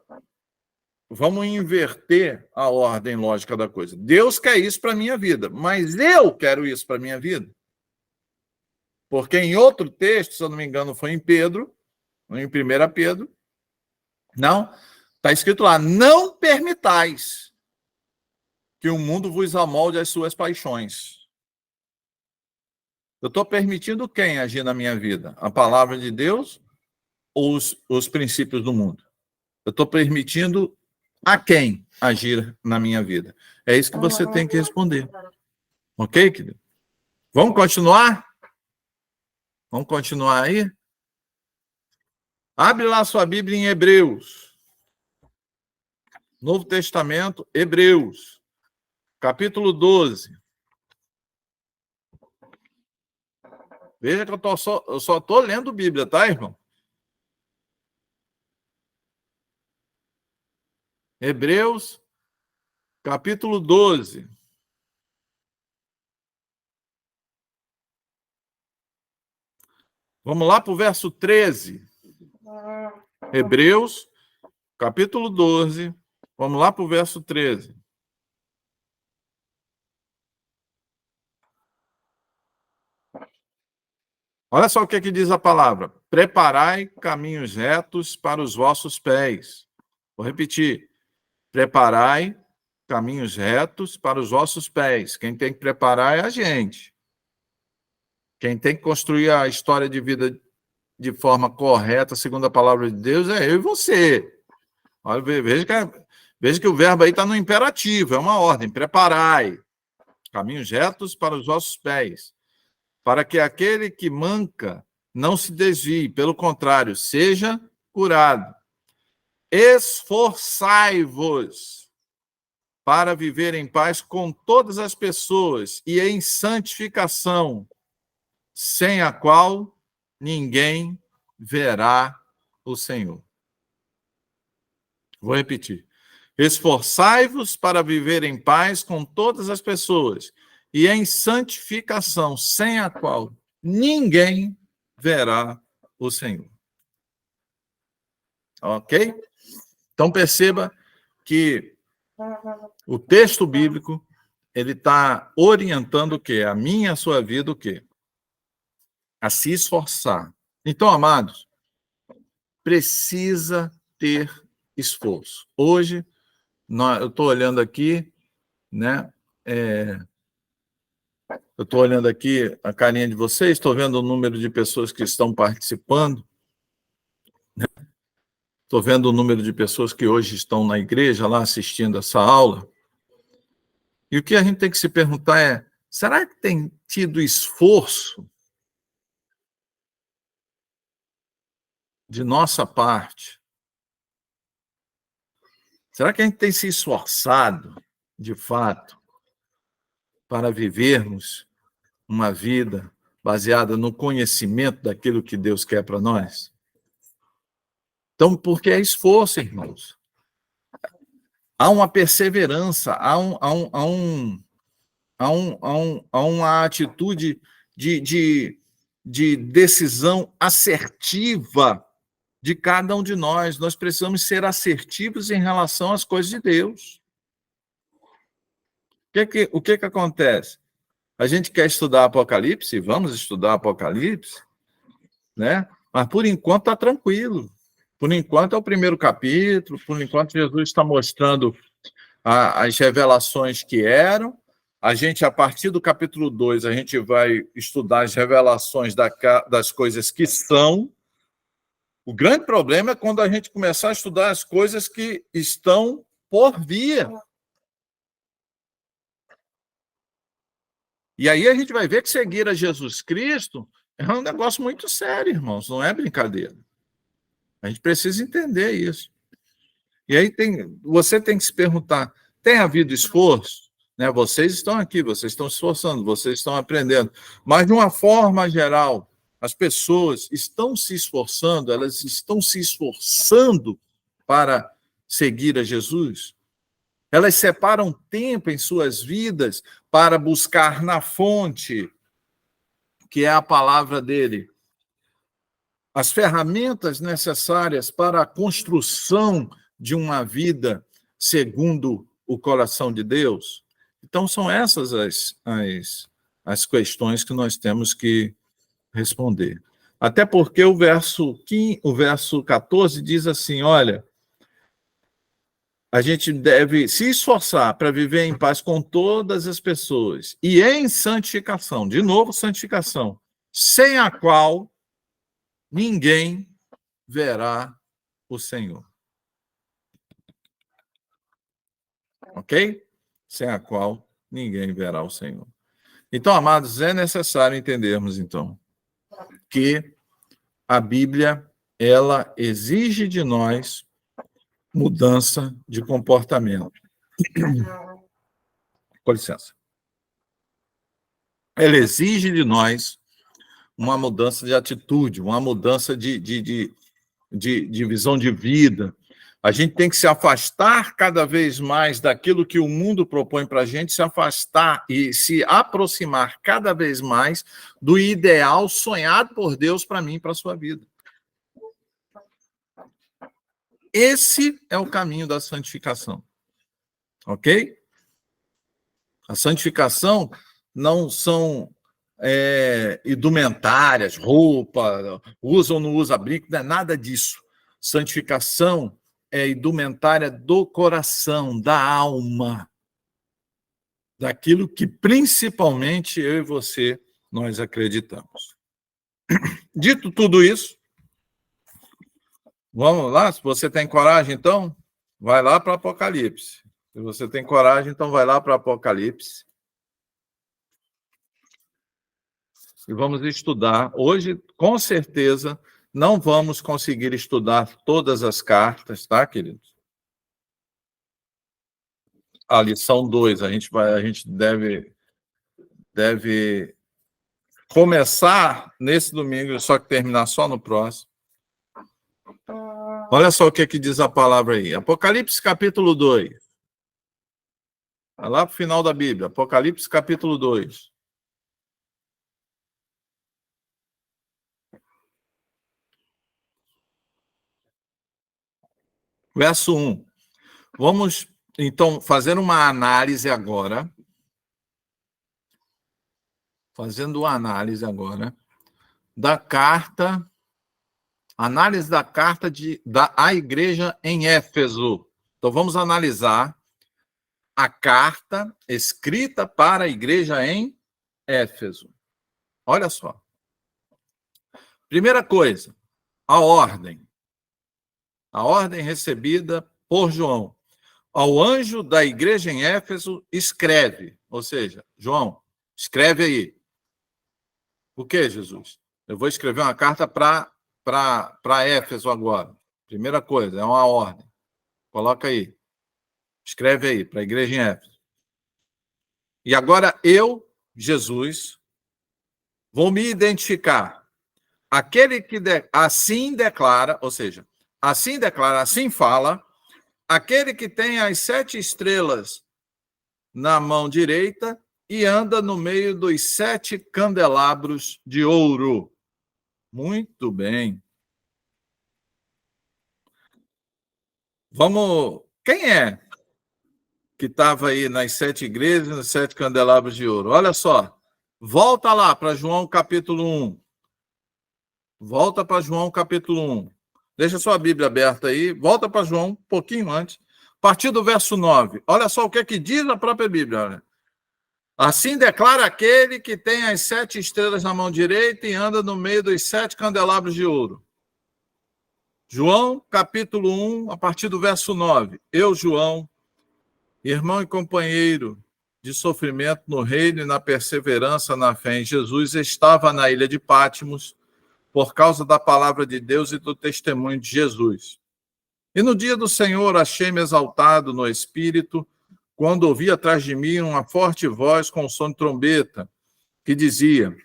vamos inverter a ordem lógica da coisa. Deus quer isso para a minha vida, mas eu quero isso para a minha vida. Porque em outro texto, se eu não me engano, foi em Pedro, em 1 Pedro, não, está escrito lá, não permitais que o mundo vos amolde as suas paixões. Eu estou permitindo quem agir na minha vida? A palavra de Deus ou os princípios do mundo? Eu estou permitindo a quem agir na minha vida? É isso que você tem que responder. Ok, querido? Vamos continuar? Vamos continuar aí? Abre lá sua Bíblia em Hebreus. Novo Testamento, Hebreus, capítulo 12. Veja que eu só estou lendo Bíblia, tá, irmão? Hebreus, capítulo 12. Vamos lá para o verso 13. Hebreus, capítulo 12. Vamos lá para o verso 13. Olha só o que diz a palavra. Preparai caminhos retos para os vossos pés. Vou repetir. Preparai caminhos retos para os vossos pés. Quem tem que preparar é a gente. Quem tem que construir a história de vida de forma correta, segundo a palavra de Deus, é eu e você. Olha, veja que o verbo aí está no imperativo, é uma ordem. Preparai caminhos retos para os vossos pés, para que aquele que manca não se desvie, pelo contrário, seja curado. Esforçai-vos para viver em paz com todas as pessoas e em santificação, sem a qual ninguém verá o Senhor. Vou repetir. Esforçai-vos para viver em paz com todas as pessoas e em santificação, sem a qual ninguém verá o Senhor. Ok? Então perceba que o texto bíblico ele está orientando o quê? A minha e a sua vida o quê? A se esforçar. Então, amados, precisa ter esforço. Hoje, eu estou olhando aqui, né? Eu estou olhando aqui a carinha de vocês, estou vendo o número de pessoas que estão participando, né? Estou vendo o número de pessoas que hoje estão na igreja lá assistindo essa aula. E o que a gente tem que se perguntar é: será que tem tido esforço de nossa parte? Será que a gente tem se esforçado, de fato, para vivermos uma vida baseada no conhecimento daquilo que Deus quer para nós? Então, porque é esforço, irmãos. Há uma perseverança, há uma atitude de decisão assertiva de cada um de nós. Nós precisamos ser assertivos em relação às coisas de Deus. O que acontece? A gente quer estudar Apocalipse, vamos estudar Apocalipse, né? Mas por enquanto está tranquilo. Por enquanto é o primeiro capítulo, por enquanto Jesus está mostrando as revelações que eram. A gente, a partir do capítulo 2, a gente vai estudar as revelações das coisas que são. O grande problema é quando a gente começar a estudar as coisas que estão por vir. E aí a gente vai ver que seguir a Jesus Cristo é um negócio muito sério, irmãos, não é brincadeira. A gente precisa entender isso. E aí você tem que se perguntar, tem havido esforço? Né? Vocês estão aqui, vocês estão se esforçando, vocês estão aprendendo. Mas, de uma forma geral, as pessoas estão se esforçando, elas estão se esforçando para seguir a Jesus? Elas separam tempo em suas vidas para buscar na fonte, que é a palavra dele, as ferramentas necessárias para a construção de uma vida segundo o coração de Deus? Então, são essas as questões que nós temos que responder. Até porque o verso 14 diz assim, olha, a gente deve se esforçar para viver em paz com todas as pessoas e em santificação, de novo, santificação, sem a qual ninguém verá o Senhor. Ok? Sem a qual ninguém verá o Senhor. Então, amados, é necessário entendermos, então, que a Bíblia, ela exige de nós mudança de comportamento. Com licença. Ela exige de nós uma mudança de atitude, uma mudança de visão de vida, A gente tem que se afastar cada vez mais daquilo que o mundo propõe para a gente, se afastar e se aproximar cada vez mais do ideal sonhado por Deus para mim e para a sua vida. Esse é o caminho da santificação. Ok? A santificação não são indumentárias, roupa, usa ou não usa brinco, não é nada disso. Santificação é indumentária do coração, da alma, daquilo que principalmente eu e você, nós acreditamos. Dito tudo isso, vamos lá? Se você tem coragem, então, vai lá para o Apocalipse. Se você tem coragem, então vai lá para o Apocalipse. E vamos estudar. Hoje, com certeza, não vamos conseguir estudar todas as cartas, tá, queridos? A lição 2, a gente deve começar nesse domingo, só que terminar só no próximo. Olha só o que diz a palavra aí. Apocalipse capítulo 2. Vai lá para o final da Bíblia. Apocalipse capítulo 2. Verso 1. Vamos, então, fazer uma análise agora. Fazendo uma análise agora da carta, análise da carta à igreja em Éfeso. Então, vamos analisar a carta escrita para a igreja em Éfeso. Olha só. Primeira coisa, a ordem. A ordem recebida por João. Ao anjo da igreja em Éfeso, escreve. Ou seja, João, escreve aí. O que, Jesus? Eu vou escrever uma carta para Éfeso agora. Primeira coisa, é uma ordem. Coloca aí. Escreve aí, para a igreja em Éfeso. E agora eu, Jesus, vou me identificar. Aquele que assim declara, ou seja, assim declara, assim fala, aquele que tem as 7 estrelas na mão direita e anda no meio dos 7 candelabros de ouro. Muito bem. Vamos. Quem é que estava aí nas 7 igrejas, nos 7 candelabros de ouro? Olha só. Volta lá para João capítulo 1. Volta para João capítulo 1. Deixa sua Bíblia aberta aí. Volta para João um pouquinho antes. A partir do verso 9. Olha só o que diz a própria Bíblia. Olha. Assim declara aquele que tem as 7 estrelas na mão direita e anda no meio dos 7 candelabros de ouro. João, capítulo 1, a partir do verso 9. Eu, João, irmão e companheiro de sofrimento no reino e na perseverança na fé em Jesus, estava na ilha de Patmos por causa da palavra de Deus e do testemunho de Jesus. E no dia do Senhor achei-me exaltado no Espírito, quando ouvi atrás de mim uma forte voz com som de trombeta, que dizia: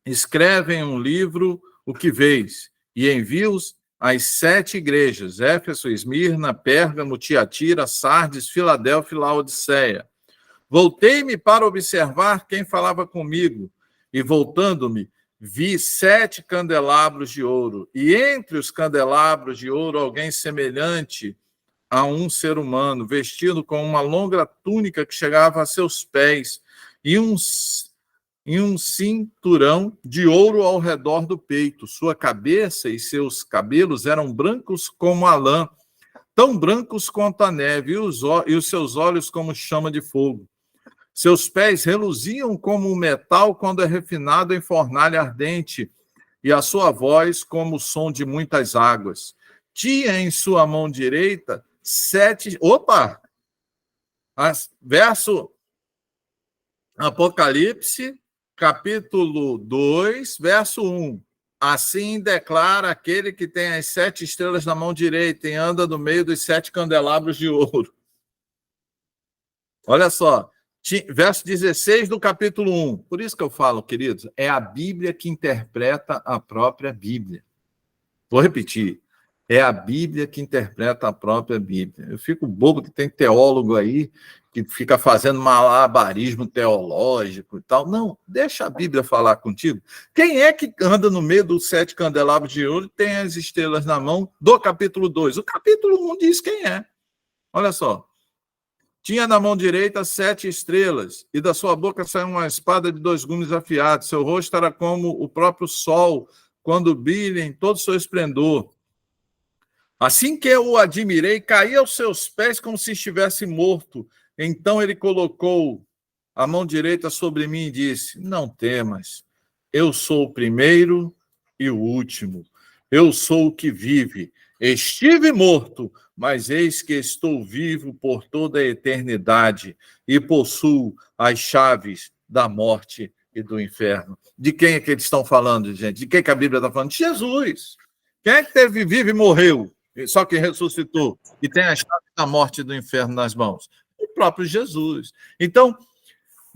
escreve em um livro o que vês, e envia-os às 7 igrejas, Éfeso, Esmirna, Pérgamo, Tiatira, Sardes, Filadélfia e Laodiceia. Voltei-me para observar quem falava comigo, e voltando-me, vi 7 candelabros de ouro, e entre os candelabros de ouro alguém semelhante a um ser humano, vestido com uma longa túnica que chegava a seus pés, e um cinturão de ouro ao redor do peito. Sua cabeça e seus cabelos eram brancos como a lã, tão brancos quanto a neve, e os seus olhos como chama de fogo. Seus pés reluziam como o metal quando é refinado em fornalha ardente, e a sua voz como o som de muitas águas. Tinha em sua mão direita 7... Verso Apocalipse, capítulo 2, verso 1. Assim declara aquele que tem as 7 estrelas na mão direita e anda no meio dos 7 candelabros de ouro. Olha só, verso 16 do capítulo 1. Por isso que eu falo, queridos, é a Bíblia que interpreta a própria Bíblia. Vou repetir. É a Bíblia que interpreta a própria Bíblia. Eu fico bobo que tem teólogo aí que fica fazendo malabarismo teológico e tal. Não, deixa a Bíblia falar contigo. Quem é que anda no meio dos 7 candelabros de ouro e tem as estrelas na mão do capítulo 2? O capítulo 1 diz quem é. Olha só. Tinha na mão direita 7 estrelas, e da sua boca saiu uma espada de 2 gumes afiados. Seu rosto era como o próprio sol, quando brilha em todo o seu esplendor. Assim que eu o admirei, caí aos seus pés como se estivesse morto. Então ele colocou a mão direita sobre mim e disse: não temas, eu sou o primeiro e o último. Eu sou o que vive. Estive morto, mas eis que estou vivo por toda a eternidade e possuo as chaves da morte e do inferno. De quem é que eles estão falando, gente? De quem que a Bíblia está falando? De Jesus. Quem é que teve vivo e morreu? Só que ressuscitou e tem a chave da morte e do inferno nas mãos? O próprio Jesus. Então,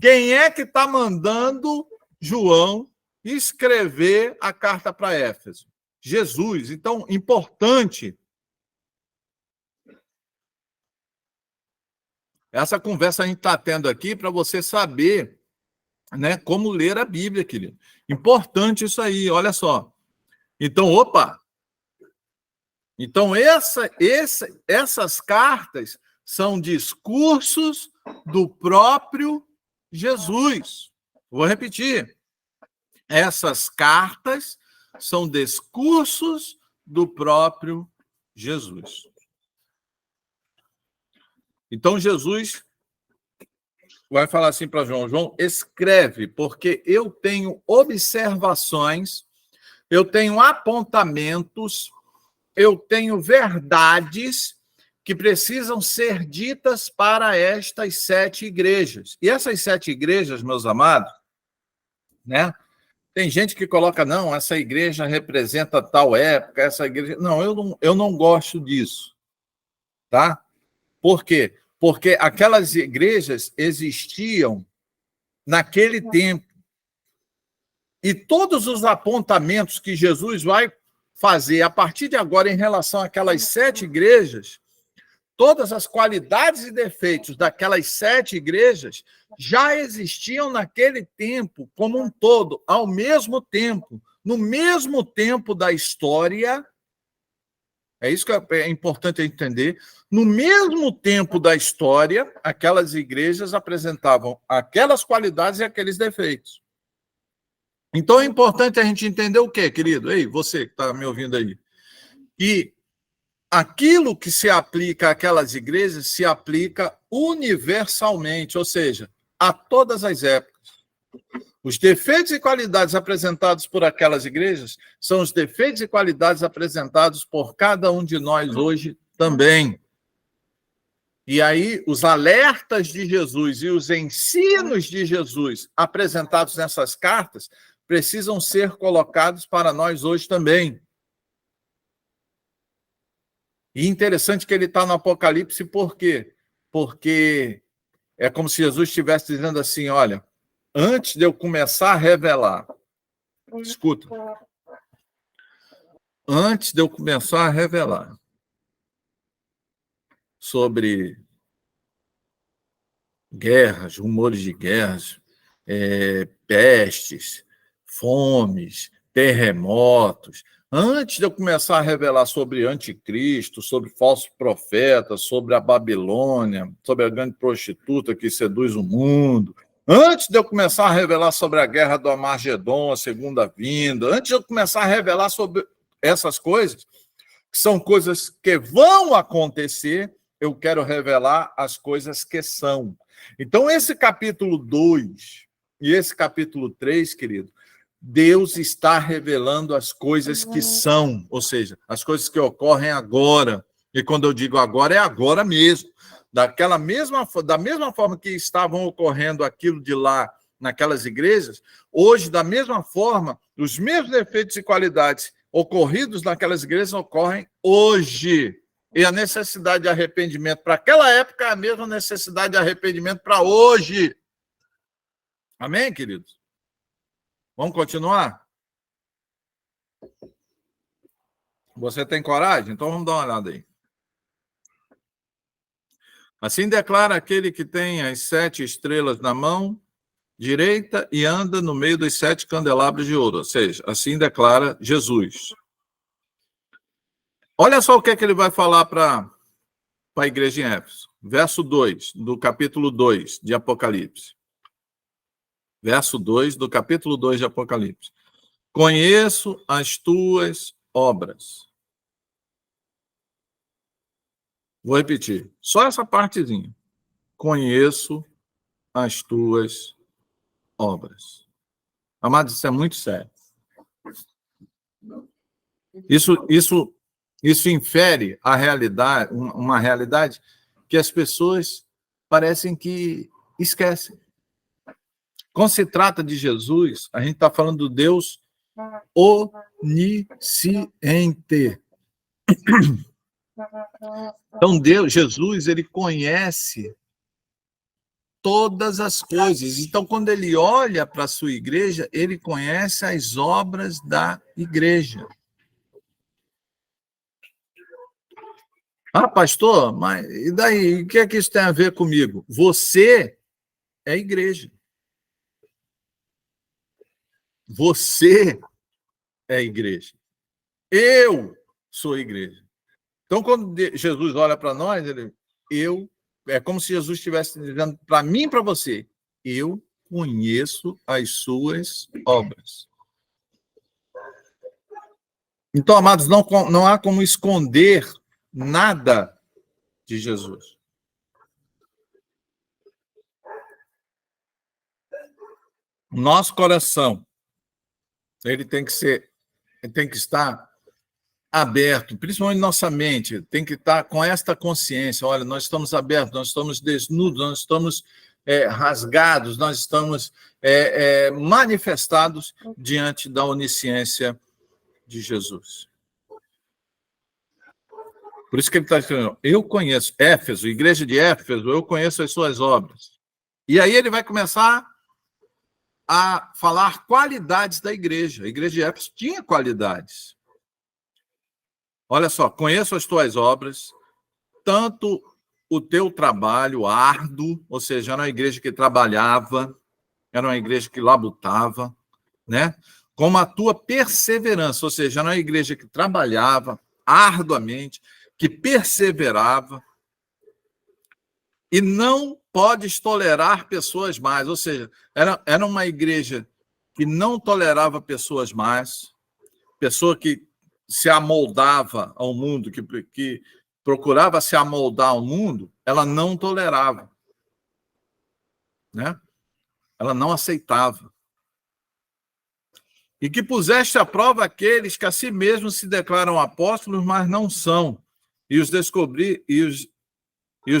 quem é que está mandando João escrever a carta para Éfeso? Jesus. Então, importante essa conversa a gente está tendo aqui para você saber, né, como ler a Bíblia, querido. Importante isso aí, olha só. Então, opa! Então, essas cartas são discursos do próprio Jesus. Vou repetir. Essas cartas são discursos do próprio Jesus. Então, Jesus vai falar assim para João: João, escreve, porque eu tenho observações, eu tenho apontamentos, eu tenho verdades que precisam ser ditas para estas 7 igrejas. E essas 7 igrejas, meus amados, né? Tem gente que coloca, não, essa igreja representa tal época, essa igreja... Não, eu não gosto disso, tá? Por quê? Porque aquelas igrejas existiam naquele tempo. E todos os apontamentos que Jesus vai fazer a partir de agora em relação àquelas 7 igrejas, todas as qualidades e defeitos daquelas 7 igrejas já existiam naquele tempo como um todo, ao mesmo tempo, no mesmo tempo da história. É isso que é importante entender. No mesmo tempo da história, aquelas igrejas apresentavam aquelas qualidades e aqueles defeitos. Então é importante a gente entender o quê, querido? Ei, você que está me ouvindo aí. E aquilo que se aplica àquelas igrejas se aplica universalmente, ou seja, a todas as épocas. Os defeitos e qualidades apresentados por aquelas igrejas são os defeitos e qualidades apresentados por cada um de nós hoje também. E aí, os alertas de Jesus e os ensinos de Jesus apresentados nessas cartas precisam ser colocados para nós hoje também. E interessante que ele está no Apocalipse, por quê? Porque é como se Jesus estivesse dizendo assim, olha, antes de eu começar a revelar, escuta, antes de eu começar a revelar sobre guerras, rumores de guerras, pestes, fomes, terremotos, antes de eu começar a revelar sobre anticristo, sobre falsos profetas, sobre a Babilônia, sobre a grande prostituta que seduz o mundo, antes de eu começar a revelar sobre a guerra do Armagedon, a segunda vinda, antes de eu começar a revelar sobre essas coisas, que são coisas que vão acontecer, eu quero revelar as coisas que são. Então, esse capítulo 2 e esse capítulo 3, querido, Deus está revelando as coisas que são, ou seja, as coisas que ocorrem agora. E quando eu digo agora, é agora mesmo. Da mesma forma que estavam ocorrendo aquilo de lá naquelas igrejas, hoje, da mesma forma, os mesmos defeitos e qualidades ocorridos naquelas igrejas ocorrem hoje. E a necessidade de arrependimento para aquela época é a mesma necessidade de arrependimento para hoje. Amém, queridos? Vamos continuar? Você tem coragem? Então vamos dar uma olhada aí. Assim declara aquele que tem as 7 estrelas na mão direita e anda no meio dos 7 candelabros de ouro. Ou seja, assim declara Jesus. Olha só o que é que ele vai falar para a igreja em Éfeso. Verso 2, do capítulo 2 de Apocalipse. Verso 2 do capítulo 2 de Apocalipse. Conheço as tuas obras. Vou repetir. Só essa partezinha. Conheço as tuas obras. Amados, isso é muito sério. Isso infere a realidade, uma realidade que as pessoas parecem que esquecem. Quando se trata de Jesus, a gente está falando do Deus onisciente. Então, Jesus, ele conhece todas as coisas. Então, quando ele olha para a sua igreja, ele conhece as obras da igreja. Ah, pastor, mas e daí? O que é que isso tem a ver comigo? Você é a igreja. Você é a igreja. Eu sou a igreja. Então, quando Jesus olha para nós, é como se Jesus estivesse dizendo para mim e para você: eu conheço as suas obras. Então, amados, não há como esconder nada de Jesus. Nosso coração, ele tem que estar aberto, principalmente nossa mente, tem que estar com esta consciência. Olha, nós estamos abertos, nós estamos desnudos, nós estamos rasgados, nós estamos manifestados diante da onisciência de Jesus. Por isso que ele está dizendo, eu conheço Éfeso, igreja de Éfeso, eu conheço as suas obras. E aí ele vai começar a falar qualidades da igreja. A igreja de Éfeso tinha qualidades. Olha só, conheço as tuas obras, tanto o teu trabalho árduo, ou seja, era uma igreja que trabalhava, era uma igreja que labutava, né? Como a tua perseverança, ou seja, era uma igreja que trabalhava arduamente, que perseverava, e não podes tolerar pessoas más, ou seja, era uma igreja que não tolerava pessoas más, pessoa que se amoldava ao mundo, que procurava se amoldar ao mundo, ela não tolerava, né? Ela não aceitava. E que puseste à prova aqueles que a si mesmos se declaram apóstolos, mas não são, e os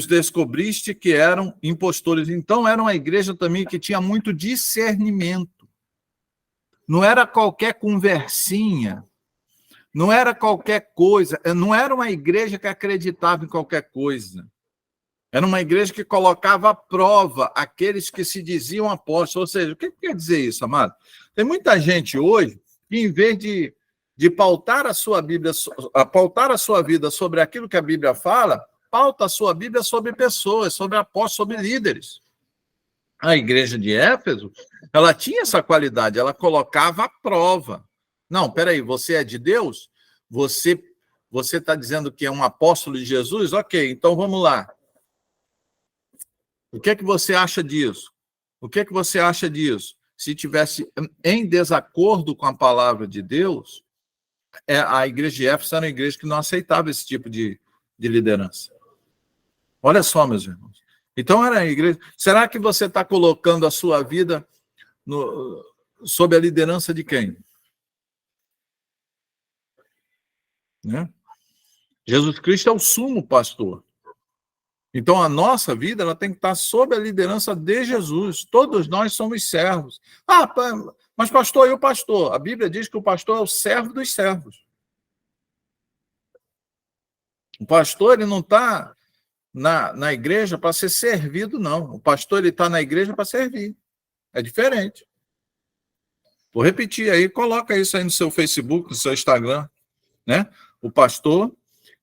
descobriste que eram impostores. Então, era uma igreja também que tinha muito discernimento. Não era qualquer conversinha, não era qualquer coisa, não era uma igreja que acreditava em qualquer coisa. Era uma igreja que colocava à prova aqueles que se diziam apóstolos. Ou seja, o que quer dizer isso, amado? Tem muita gente hoje que, em vez de pautar a sua Bíblia, pautar a sua vida sobre aquilo que a Bíblia fala, pauta a sua Bíblia sobre pessoas, sobre apóstolos, sobre líderes. A igreja de Éfeso, ela tinha essa qualidade, ela colocava à prova. Não, peraí, você é de Deus? Você está dizendo que é um apóstolo de Jesus? Ok, então vamos lá. O que é que você acha disso? O que é que você acha disso? Se tivesse em desacordo com a palavra de Deus, a igreja de Éfeso era uma igreja que não aceitava esse tipo de liderança. Olha só, meus irmãos. Então, era a igreja. Será que você está colocando a sua vida sob a liderança de quem? Né? Jesus Cristo é o sumo pastor. Então, a nossa vida ela tem que estar sob a liderança de Jesus. Todos nós somos servos. Ah, mas pastor, e o pastor? A Bíblia diz que o pastor é o servo dos servos. O pastor ele não está na igreja para ser servido, não. O pastor ele está na igreja para servir. É diferente. Vou repetir aí, coloca isso aí no seu Facebook, no seu Instagram, né? O pastor,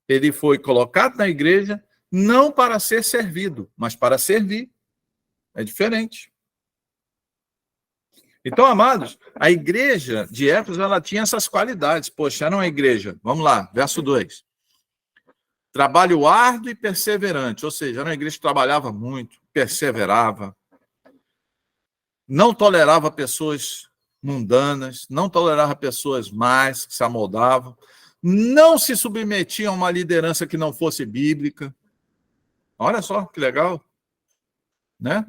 ele foi colocado na igreja não para ser servido, mas para servir. É diferente. Então, amados, a igreja de Éfeso, ela tinha essas qualidades. Poxa, era uma igreja, vamos lá, verso 2. Trabalho árduo e perseverante, ou seja, era uma igreja que trabalhava muito, perseverava, não tolerava pessoas mundanas, não tolerava pessoas más, que se amoldavam, não se submetia a uma liderança que não fosse bíblica. Olha só que legal, né?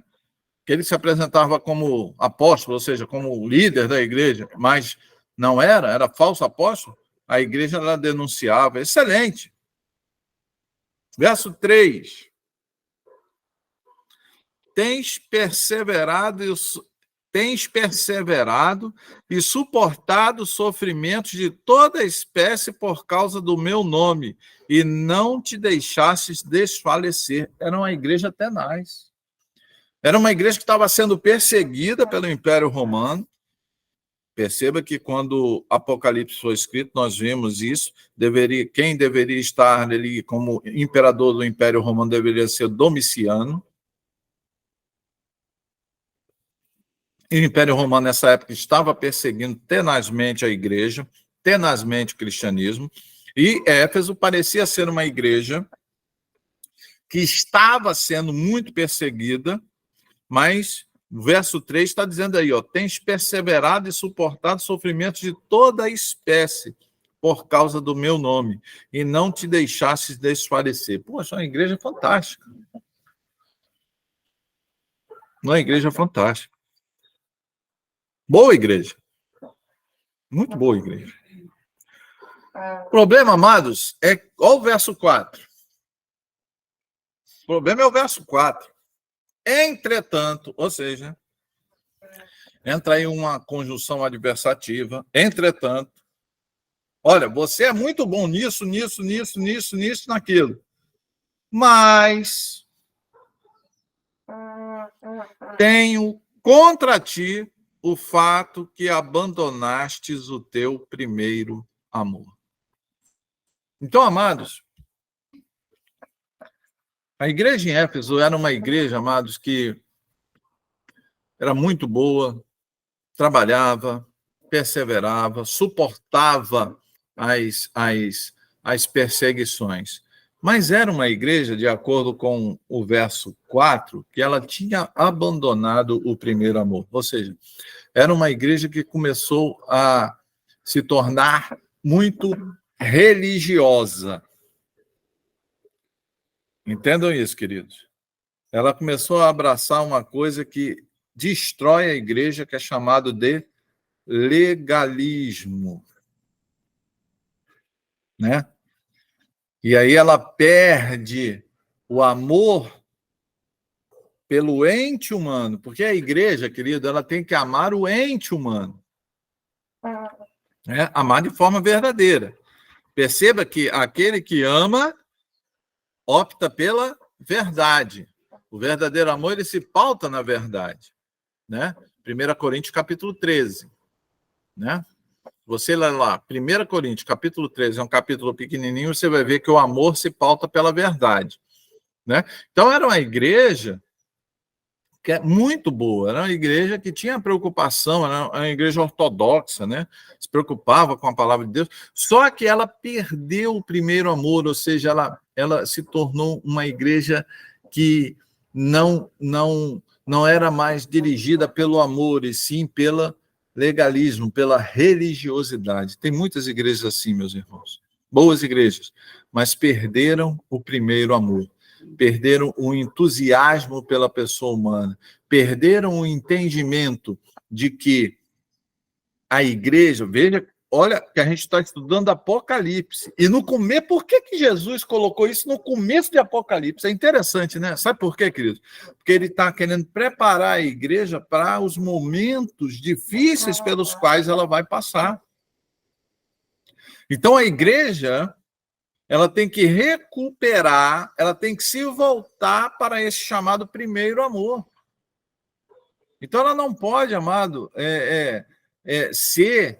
Que ele se apresentava como apóstolo, ou seja, como líder da igreja, mas não era falso apóstolo. A igreja ela denunciava. Excelente. Verso 3. Tens perseverado e suportado sofrimentos de toda espécie por causa do meu nome, e não te deixastes desfalecer. Era uma igreja tenaz. Era uma igreja que estava sendo perseguida pelo Império Romano. Perceba que quando Apocalipse foi escrito, nós vimos isso. Quem deveria estar ali como imperador do Império Romano deveria ser Domiciano. E o Império Romano, nessa época, estava perseguindo tenazmente a igreja, tenazmente o cristianismo. E Éfeso parecia ser uma igreja que estava sendo muito perseguida, mas o verso 3 está dizendo aí, tens perseverado e suportado sofrimentos de toda espécie por causa do meu nome, e não te deixastes desfalecer. Poxa, uma igreja fantástica. Uma igreja fantástica. Boa igreja. Muito boa igreja. O problema, amados, olha o verso 4. O problema é o verso 4. Entretanto, ou seja, entra aí uma conjunção adversativa. Entretanto, olha, você é muito bom nisso, naquilo. Mas tenho contra ti o fato que abandonastes o teu primeiro amor. Então, amados, a igreja em Éfeso era uma igreja, amados, que era muito boa, trabalhava, perseverava, suportava as perseguições. Mas era uma igreja, de acordo com o verso 4, que ela tinha abandonado o primeiro amor. Ou seja, era uma igreja que começou a se tornar muito religiosa. Entendam isso, queridos. Ela começou a abraçar uma coisa que destrói a igreja, que é chamado de legalismo. Né? E aí ela perde o amor pelo ente humano, porque a igreja, querido, ela tem que amar o ente humano. Né? Amar de forma verdadeira. Perceba que aquele que ama opta pela verdade. O verdadeiro amor, ele se pauta na verdade. Né? 1 Coríntios, capítulo 13. Né? Você lê lá, 1 Coríntios, capítulo 13, é um capítulo pequenininho, você vai ver que o amor se pauta pela verdade. Né? Então, era uma igreja que é muito boa, era uma igreja que tinha preocupação, era uma igreja ortodoxa, né? Se preocupava com a palavra de Deus, só que ela perdeu o primeiro amor, ou seja, ela se tornou uma igreja que não era mais dirigida pelo amor, e sim pelo legalismo, pela religiosidade. Tem muitas igrejas assim, meus irmãos, boas igrejas, mas perderam o primeiro amor. Perderam o entusiasmo pela pessoa humana, perderam o entendimento de que a igreja, veja, olha que a gente está estudando Apocalipse, e no começo, por que Jesus colocou isso no começo de Apocalipse? É interessante, né? Sabe por quê, querido? Porque ele está querendo preparar a igreja para os momentos difíceis pelos quais ela vai passar. Então, a igreja, ela tem que recuperar, ela tem que se voltar para esse chamado primeiro amor. Então, ela não pode, amado, ser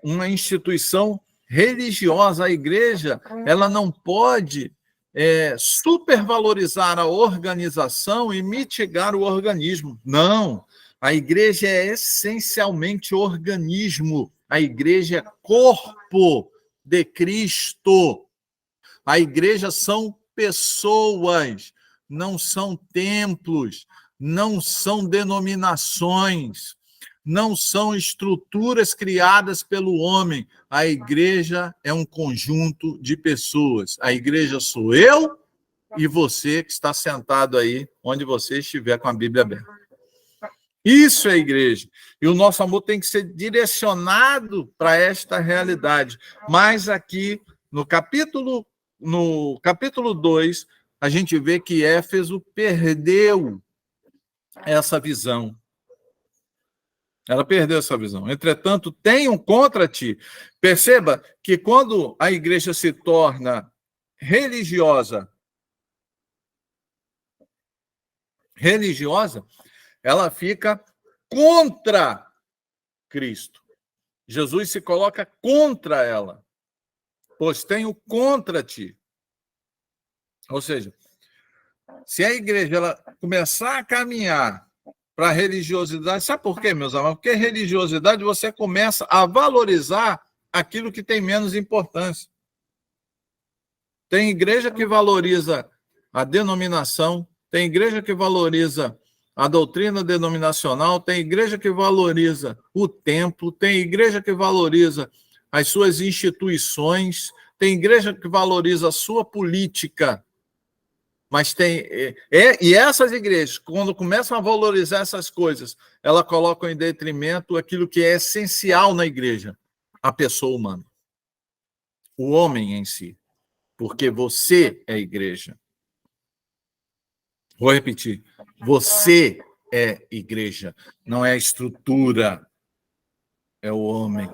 uma instituição religiosa. A igreja, ela não pode supervalorizar a organização e mitigar o organismo. Não, a igreja é essencialmente organismo. A igreja é corpo de Cristo. A igreja são pessoas, não são templos, não são denominações, não são estruturas criadas pelo homem. A igreja é um conjunto de pessoas. A igreja sou eu e você que está sentado aí, onde você estiver com a Bíblia aberta. Isso é igreja. E o nosso amor tem que ser direcionado para esta realidade. Mas aqui, no capítulo 2, a gente vê que Éfeso perdeu essa visão. Ela perdeu essa visão. Entretanto, tenham contra ti. Perceba que quando a igreja se torna religiosa, ela fica contra Cristo. Jesus se coloca contra ela. Pois tenho contra ti. Ou seja, se a igreja ela começar a caminhar para a religiosidade, sabe por quê, meus amados? Porque religiosidade você começa a valorizar aquilo que tem menos importância. Tem igreja que valoriza a denominação, tem igreja que valoriza a doutrina denominacional, tem igreja que valoriza o templo, tem igreja que valoriza as suas instituições, tem igreja que valoriza a sua política. Mas e essas igrejas, quando começam a valorizar essas coisas, elas colocam em detrimento aquilo que é essencial na igreja, a pessoa humana, o homem em si, porque você é igreja. Vou repetir, você é igreja, não é a estrutura, é o homem.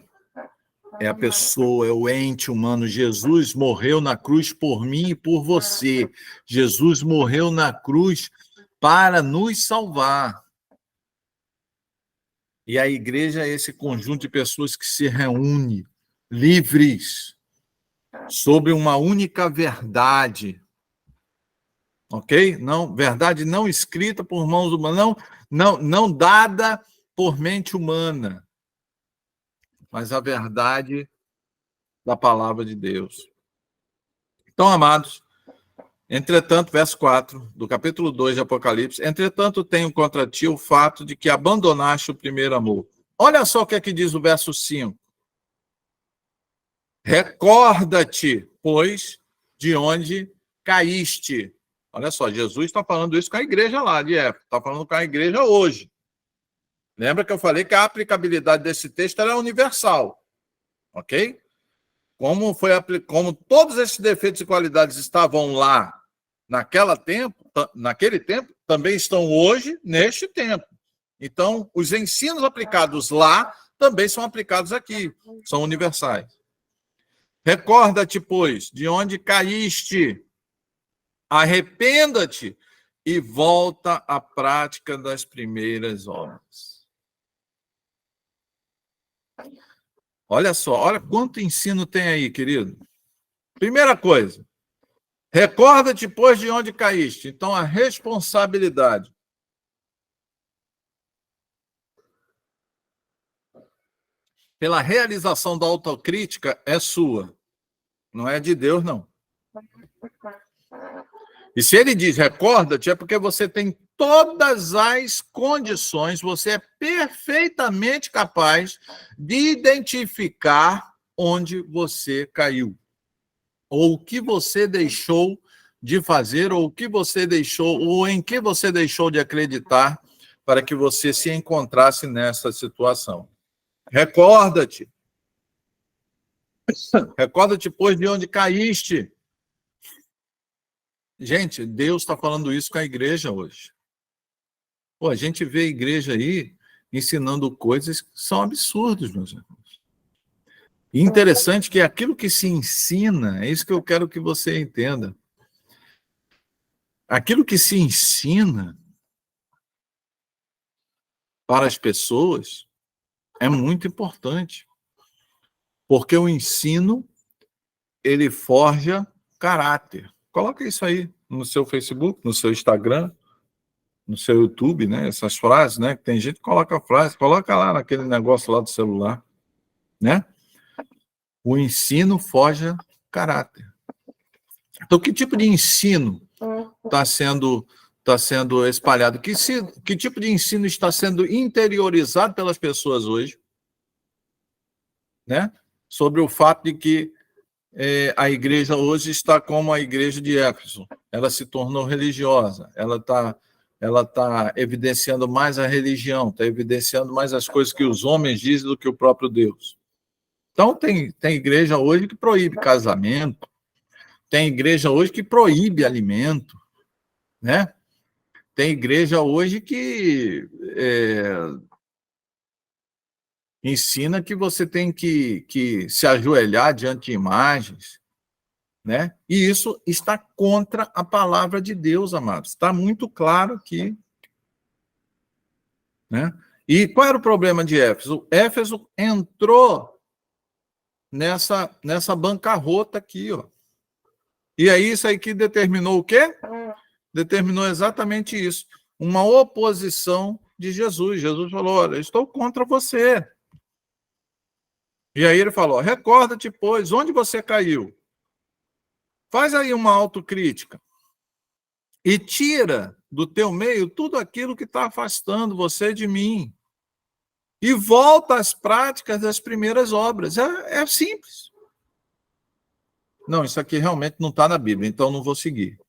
É a pessoa, é o ente humano. Jesus morreu na cruz por mim e por você. Jesus morreu na cruz para nos salvar. E a igreja é esse conjunto de pessoas que se reúne, livres, sobre uma única verdade. Ok? Não, verdade não escrita por mãos humanas, não dada por mente humana, mas a verdade da palavra de Deus. Então, amados, entretanto, verso 4 do capítulo 2 de Apocalipse, entretanto, tenho contra ti o fato de que abandonaste o primeiro amor. Olha só o que é que diz o verso 5. Recorda-te, pois, de onde caíste. Olha só, Jesus está falando isso com a igreja lá de Éfeso, está falando com a igreja hoje. Lembra que eu falei que a aplicabilidade desse texto era universal, ok? Como todos esses defeitos e qualidades estavam lá naquele tempo, também estão hoje neste tempo. Então, os ensinos aplicados lá também são aplicados aqui, são universais. Recorda-te, pois, de onde caíste, arrependa-te e volta à prática das primeiras obras. Olha só, olha quanto ensino tem aí, querido. Primeira coisa, recorda-te, pois, de onde caíste. Então, a responsabilidade. Pela realização da autocrítica é sua. Não é de Deus, não. E se ele diz recorda-te, é porque você tem todas as condições, você é perfeitamente capaz de identificar onde você caiu. Ou o que você deixou de fazer, ou o que você deixou, ou em que você deixou de acreditar para que você se encontrasse nessa situação. Recorda-te. Recorda-te, pois, de onde caíste. Gente, Deus está falando isso com a igreja hoje. Pô, a gente vê a igreja aí ensinando coisas que são absurdas, meus irmãos. E interessante que aquilo que se ensina, é isso que eu quero que você entenda. Aquilo que se ensina para as pessoas é muito importante. Porque o ensino, ele forja caráter. Coloca isso aí no seu Facebook, no seu Instagram, no seu YouTube, né? Essas frases, né? Tem gente que coloca frase, coloca lá naquele negócio lá do celular, né? O ensino forja caráter. Então, que tipo de ensino está sendo espalhado? Que tipo de ensino está sendo interiorizado pelas pessoas hoje, né? Sobre o fato de que a igreja hoje está como a igreja de Éfeso. Ela se tornou religiosa, ela tá evidenciando mais a religião, está evidenciando mais as coisas que os homens dizem do que o próprio Deus. Então, tem igreja hoje que proíbe casamento, tem igreja hoje que proíbe alimento, né? Tem igreja hoje que ensina que você tem que se ajoelhar diante de imagens, né? E isso está contra a palavra de Deus, amados. Está muito claro aqui, né? E qual era o problema de Éfeso? Éfeso entrou nessa bancarrota aqui, ó. E aí isso aí que determinou o quê? Determinou exatamente isso. Uma oposição de Jesus. Jesus falou, olha, estou contra você. E aí ele falou, recorda-te, pois, onde você caiu. Faz aí uma autocrítica. E tira do teu meio tudo aquilo que está afastando você de mim. E volta às práticas das primeiras obras. É simples. Não, isso aqui realmente não está na Bíblia, então não vou seguir.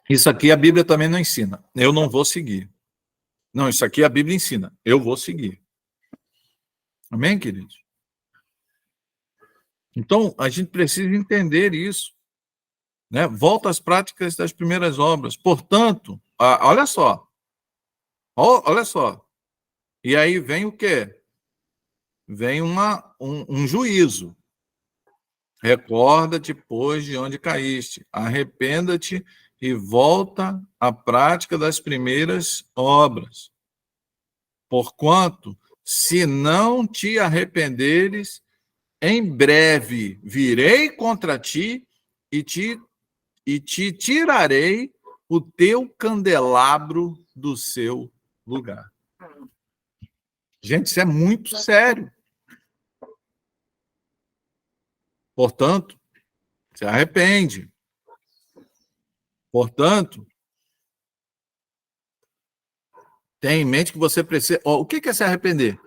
Isso aqui a Bíblia também não ensina. Eu não vou seguir. Não, isso aqui a Bíblia ensina. Eu vou seguir. Amém, queridos? Então, a gente precisa entender isso. Né? Volta às práticas das primeiras obras. Portanto, olha só. Olha só. E aí vem o quê? Vem um juízo. Recorda-te, pois, de onde caíste. Arrependa-te e volta à prática das primeiras obras. Porquanto, se não te arrependeres, em breve virei contra ti e te tirarei o teu candelabro do seu lugar. Gente, isso é muito sério. Portanto, se arrepende. Portanto, tenha em mente que você precisa... o que é se arrepender?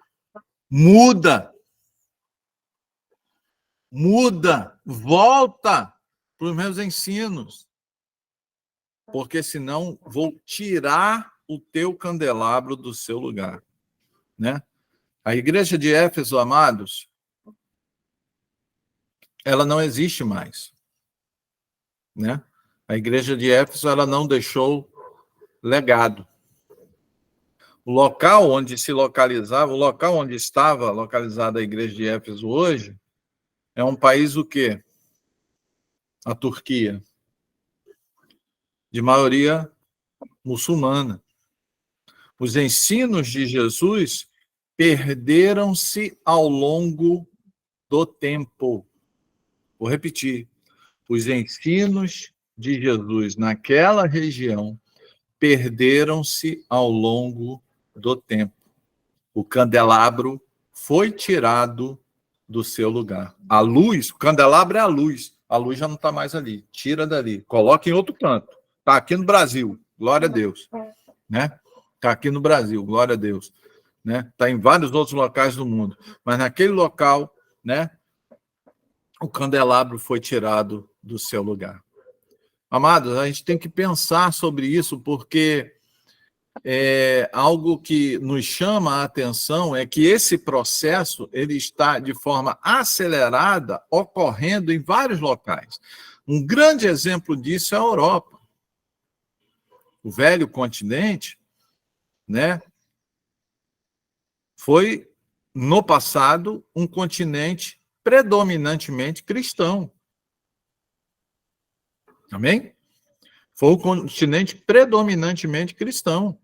Muda. Volta para os meus ensinos. Porque senão vou tirar o teu candelabro do seu lugar. Né? A igreja de Éfeso, amados, ela não existe mais. Né? A igreja de Éfeso, ela não deixou legado. O local onde se localizava, o local onde estava localizada a igreja de Éfeso hoje, é um país o quê? A Turquia. De maioria muçulmana. Os ensinos de Jesus perderam-se ao longo do tempo. Vou repetir. Os ensinos de Jesus naquela região perderam-se ao longo do tempo. O candelabro foi tirado do seu lugar. A luz, o candelabro é a luz já não está mais ali. Tira dali, coloca em outro canto. Está aqui no Brasil, glória a Deus. Né? Está aqui no Brasil, glória a Deus. Né? Está em vários outros locais do mundo. Mas naquele local, né, o candelabro foi tirado do seu lugar. Amados, a gente tem que pensar sobre isso, porque algo que nos chama a atenção é que esse processo ele está de forma acelerada ocorrendo em vários locais. Um grande exemplo disso é a Europa. O velho continente, né, foi, no passado, um continente predominantemente cristão. Amém? Foi um continente predominantemente cristão.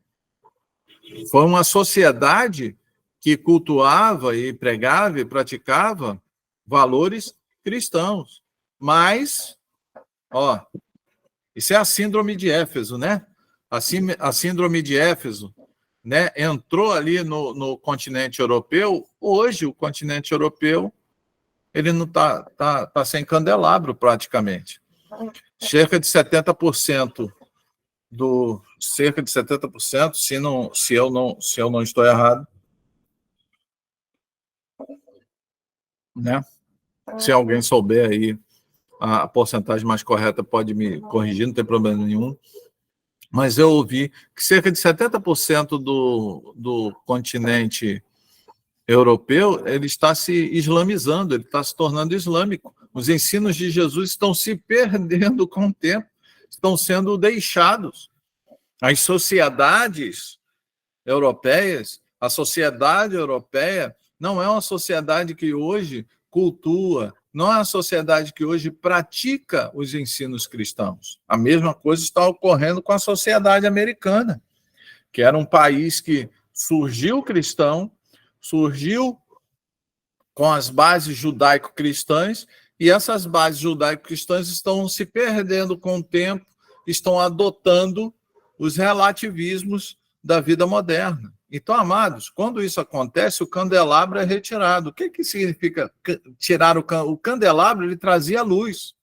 Foi uma sociedade que cultuava e pregava e praticava valores cristãos. Mas, ó, isso é a síndrome de Éfeso, né? A síndrome de Éfeso, né? Entrou ali no continente europeu. Hoje, o continente europeu ele não tá sem candelabro praticamente. Cerca de 70%, se eu não estou errado, né? Se alguém souber aí a porcentagem mais correta, pode me corrigir, não tem problema nenhum. Mas eu ouvi que cerca de 70% do continente europeu ele está se islamizando, ele está se tornando islâmico. Os ensinos de Jesus estão se perdendo com o tempo, estão sendo deixados. As sociedades europeias, a sociedade europeia não é uma sociedade que hoje cultua, não é uma sociedade que hoje pratica os ensinos cristãos. A mesma coisa está ocorrendo com a sociedade americana, que era um país que surgiu cristão, surgiu com as bases judaico-cristãs, e essas bases judaico-cristãs estão se perdendo com o tempo, estão adotando os relativismos da vida moderna. Então, amados, quando isso acontece, o candelabro é retirado. O que significa tirar o candelabro? Ele trazia luz.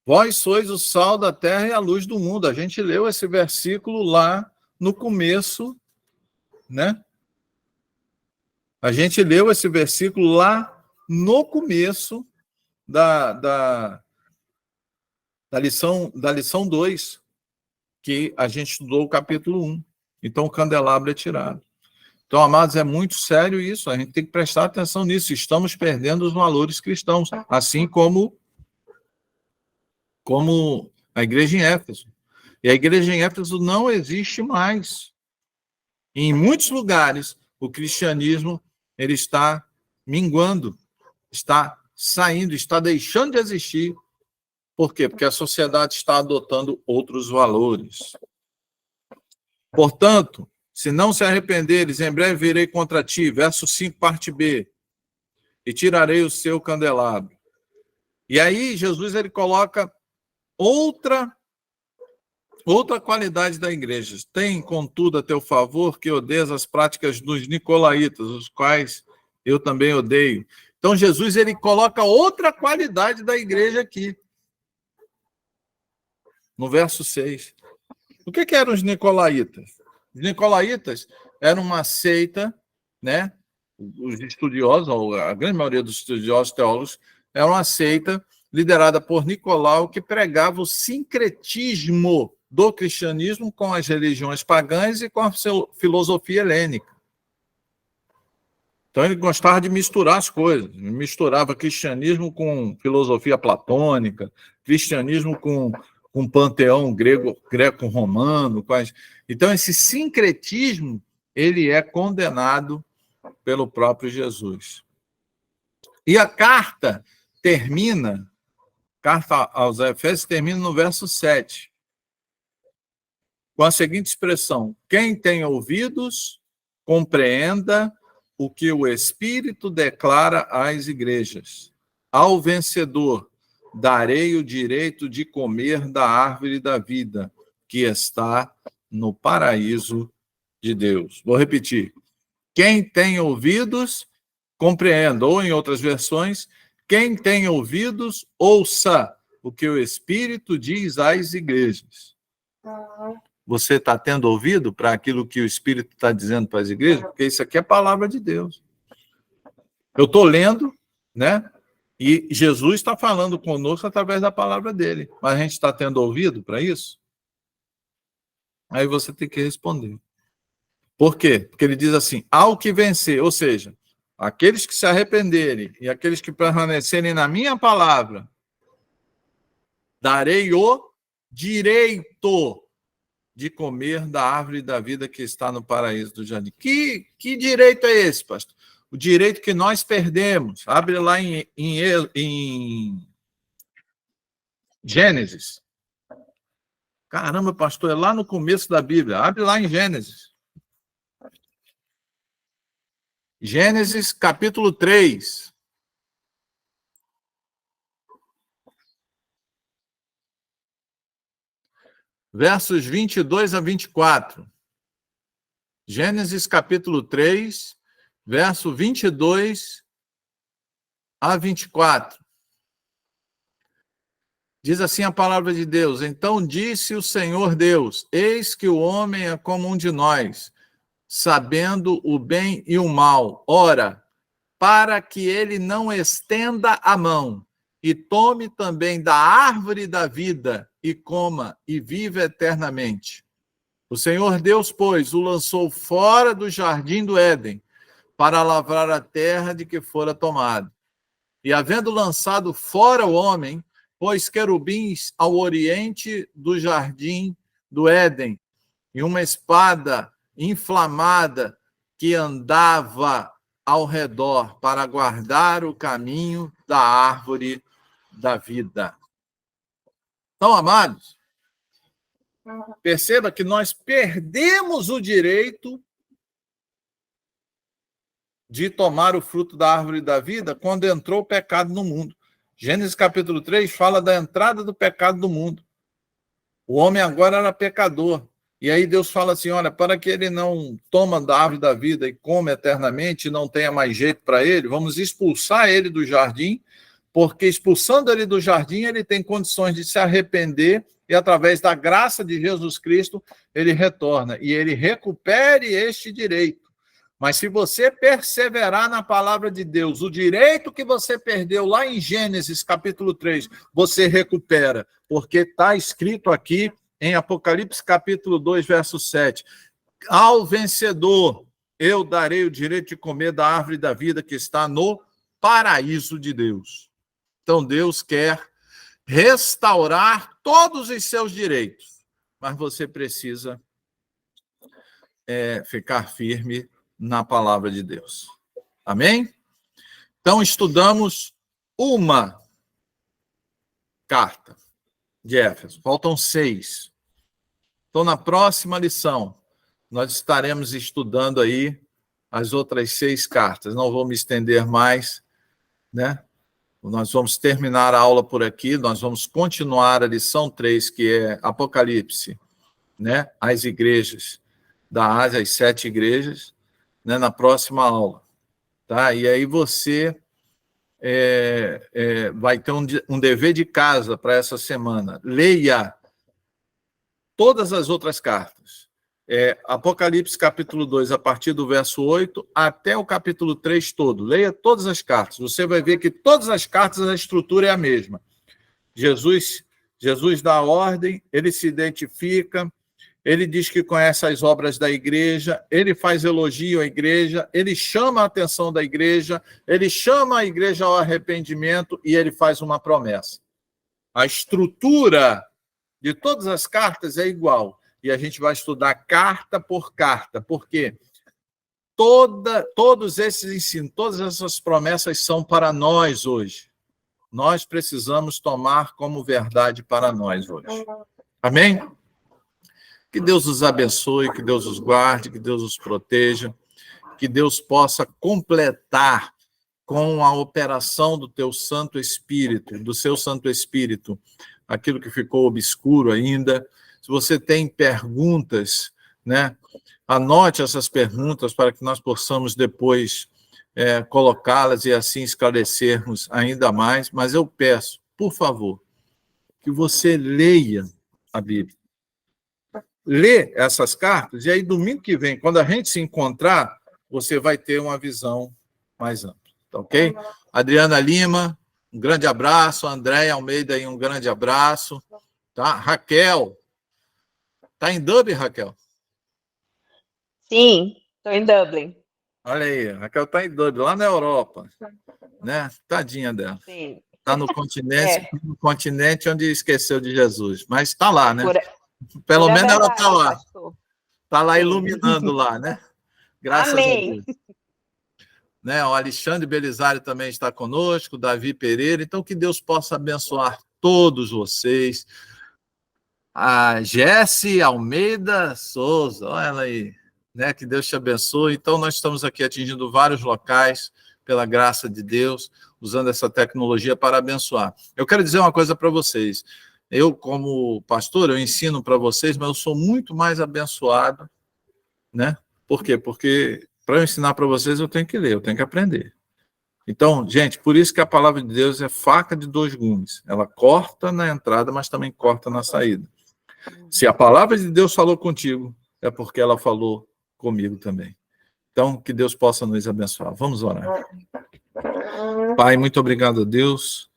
Vós sois o sal da terra e a luz do mundo. A gente leu esse versículo lá no começo, né? A gente leu esse versículo lá no começo da lição 2, que a gente estudou o capítulo 1. Então, o candelabro é tirado. Então, amados, é muito sério isso. A gente tem que prestar atenção nisso. Estamos perdendo os valores cristãos, assim como a igreja em Éfeso. E a igreja em Éfeso não existe mais. Em muitos lugares, o cristianismo ele está minguando, está saindo, está deixando de existir. Por quê? Porque a sociedade está adotando outros valores. Portanto, se não se arrependeres, em breve virei contra ti, verso 5, parte B, e tirarei o seu candelabro. E aí, Jesus ele coloca outra qualidade da igreja. Tem, contudo, a teu favor que odeias as práticas dos nicolaítas, os quais eu também odeio. Então, Jesus ele coloca outra qualidade da igreja aqui. No verso 6. O que eram os nicolaítas? Os nicolaítas eram uma seita, né? Os estudiosos, ou a grande maioria dos estudiosos teólogos, era uma seita liderada por Nicolau, que pregava o sincretismo do cristianismo com as religiões pagãs e com a filosofia helênica. Então, ele gostava de misturar as coisas. Misturava cristianismo com filosofia platônica, cristianismo com panteão greco-romano. Então, esse sincretismo ele é condenado pelo próprio Jesus. E a carta aos Efésios termina no verso 7, com a seguinte expressão: quem tem ouvidos, compreenda o que o Espírito declara às igrejas. Ao vencedor, darei o direito de comer da árvore da vida, que está no paraíso de Deus. Vou repetir. Quem tem ouvidos, compreenda. Ou, em outras versões, quem tem ouvidos, ouça o que o Espírito diz às igrejas. Você está tendo ouvido para aquilo que o Espírito está dizendo para as igrejas? Porque isso aqui é a palavra de Deus. Eu estou lendo, né? E Jesus está falando conosco através da palavra dele. Mas a gente está tendo ouvido para isso? Aí você tem que responder. Por quê? Porque ele diz assim, ao que vencer, ou seja, aqueles que se arrependerem e aqueles que permanecerem na minha palavra, darei o direito de comer da árvore da vida que está no paraíso do jardim. Que direito é esse, pastor? O direito que nós perdemos. Abre lá em Gênesis. Caramba, pastor, é lá no começo da Bíblia. Abre lá em Gênesis. Gênesis capítulo 3. Versos 22 a 24. Gênesis capítulo 3, verso 22 a 24. Diz assim a palavra de Deus: Então disse o Senhor Deus: Eis que o homem é como um de nós, sabendo o bem e o mal. Ora, para que ele não estenda a mão e tome também da árvore da vida e coma e viva eternamente. O Senhor Deus, pois, o lançou fora do jardim do Éden para lavrar a terra de que fora tomado. E havendo lançado fora o homem, pôs querubins ao oriente do jardim do Éden e uma espada inflamada que andava ao redor para guardar o caminho da árvore da vida. Então, amados, perceba que nós perdemos o direito de tomar o fruto da árvore da vida quando entrou o pecado no mundo. Gênesis capítulo 3 fala da entrada do pecado no mundo. O homem agora era pecador. E aí Deus fala assim, olha, para que ele não toma da árvore da vida e coma eternamente, e não tenha mais jeito para ele, vamos expulsar ele do jardim, porque expulsando ele do jardim, ele tem condições de se arrepender e através da graça de Jesus Cristo, ele retorna e ele recupere este direito. Mas se você perseverar na palavra de Deus, o direito que você perdeu lá em Gênesis capítulo 3, você recupera, porque está escrito aqui em Apocalipse capítulo 2, verso 7, ao vencedor eu darei o direito de comer da árvore da vida que está no paraíso de Deus. Então Deus quer restaurar todos os seus direitos, mas você precisa ficar firme na palavra de Deus. Amém? Então, estudamos uma carta de Éfeso. Faltam 6. Então, na próxima lição, nós estaremos estudando aí as outras 6 cartas. Não vou me estender mais, né? Nós vamos terminar a aula por aqui, nós vamos continuar a lição 3, que é Apocalipse, né? As igrejas da Ásia, as 7 igrejas, né, na próxima aula, tá? E aí você vai ter um dever de casa para essa semana. Leia todas as outras cartas. Apocalipse capítulo 2, a partir do verso 8 até o capítulo 3 todo. Leia todas as cartas. Você vai ver que todas as cartas a estrutura é a mesma. Jesus dá a ordem, ele se identifica, ele diz que conhece as obras da igreja, ele faz elogio à igreja, ele chama a atenção da igreja, ele chama a igreja ao arrependimento e ele faz uma promessa. A estrutura de todas as cartas é igual. E a gente vai estudar carta por carta, porque todos esses ensinos, todas essas promessas são para nós hoje. Nós precisamos tomar como verdade para nós hoje. Amém? Que Deus os abençoe, que Deus os guarde, que Deus os proteja, que Deus possa completar com a operação do teu Santo Espírito, do seu Santo Espírito, aquilo que ficou obscuro ainda. Se você tem perguntas, né, anote essas perguntas para que nós possamos depois colocá-las e assim esclarecermos ainda mais. Mas eu peço, por favor, que você leia a Bíblia. Lê essas cartas, e aí domingo que vem, quando a gente se encontrar, você vai ter uma visão mais ampla, tá ok? Adriana Lima, um grande abraço. Andréia Almeida, um grande abraço. Tá? Raquel, tá em Dublin, Raquel? Sim, estou em Dublin. Olha aí, Raquel tá em Dublin, lá na Europa, né? Tadinha dela. Sim. Tá no continente onde esqueceu de Jesus, mas está lá, né? Pelo menos ela está lá. Está lá iluminando lá, né? Graças Amém. a Deus. Né? O Alexandre Belisário também está conosco, Davi Pereira. Então, que Deus possa abençoar todos vocês. A Jesse Almeida Souza, olha ela aí. né? Que Deus te abençoe. Então, nós estamos aqui atingindo vários locais, pela graça de Deus, usando essa tecnologia para abençoar. Eu quero dizer uma coisa para vocês. Eu, como pastor, eu ensino para vocês, mas eu sou muito mais abençoado, né? Por quê? Porque para eu ensinar para vocês, eu tenho que ler, eu tenho que aprender. Então, gente, por isso que a palavra de Deus é faca de dois gumes. Ela corta na entrada, mas também corta na saída. Se a palavra de Deus falou contigo, é porque ela falou comigo também. Então, que Deus possa nos abençoar. Vamos orar. Pai, muito obrigado a Deus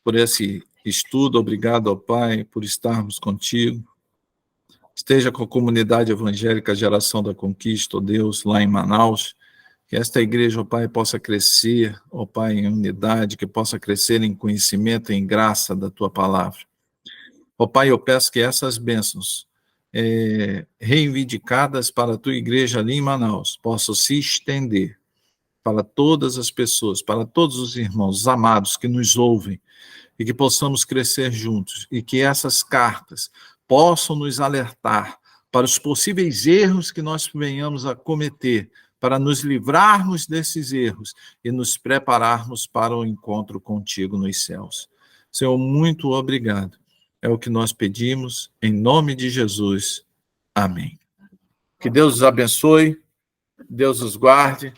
por esse estudo. Obrigado ao Pai por estarmos contigo. Esteja com a comunidade evangélica Geração da Conquista, ó Deus, lá em Manaus. Que esta igreja, ó Pai, possa crescer, ó Pai, em unidade, que possa crescer em conhecimento e em graça da Tua palavra. Ó Pai, eu peço que essas bênçãos reivindicadas para a Tua igreja ali em Manaus possam se estender para todas as pessoas, para todos os irmãos amados que nos ouvem, e que possamos crescer juntos, e que essas cartas possam nos alertar para os possíveis erros que nós venhamos a cometer, para nos livrarmos desses erros e nos prepararmos para o encontro contigo nos céus. Senhor, muito obrigado. É o que nós pedimos, em nome de Jesus. Amém. Que Deus os abençoe, Deus os guarde.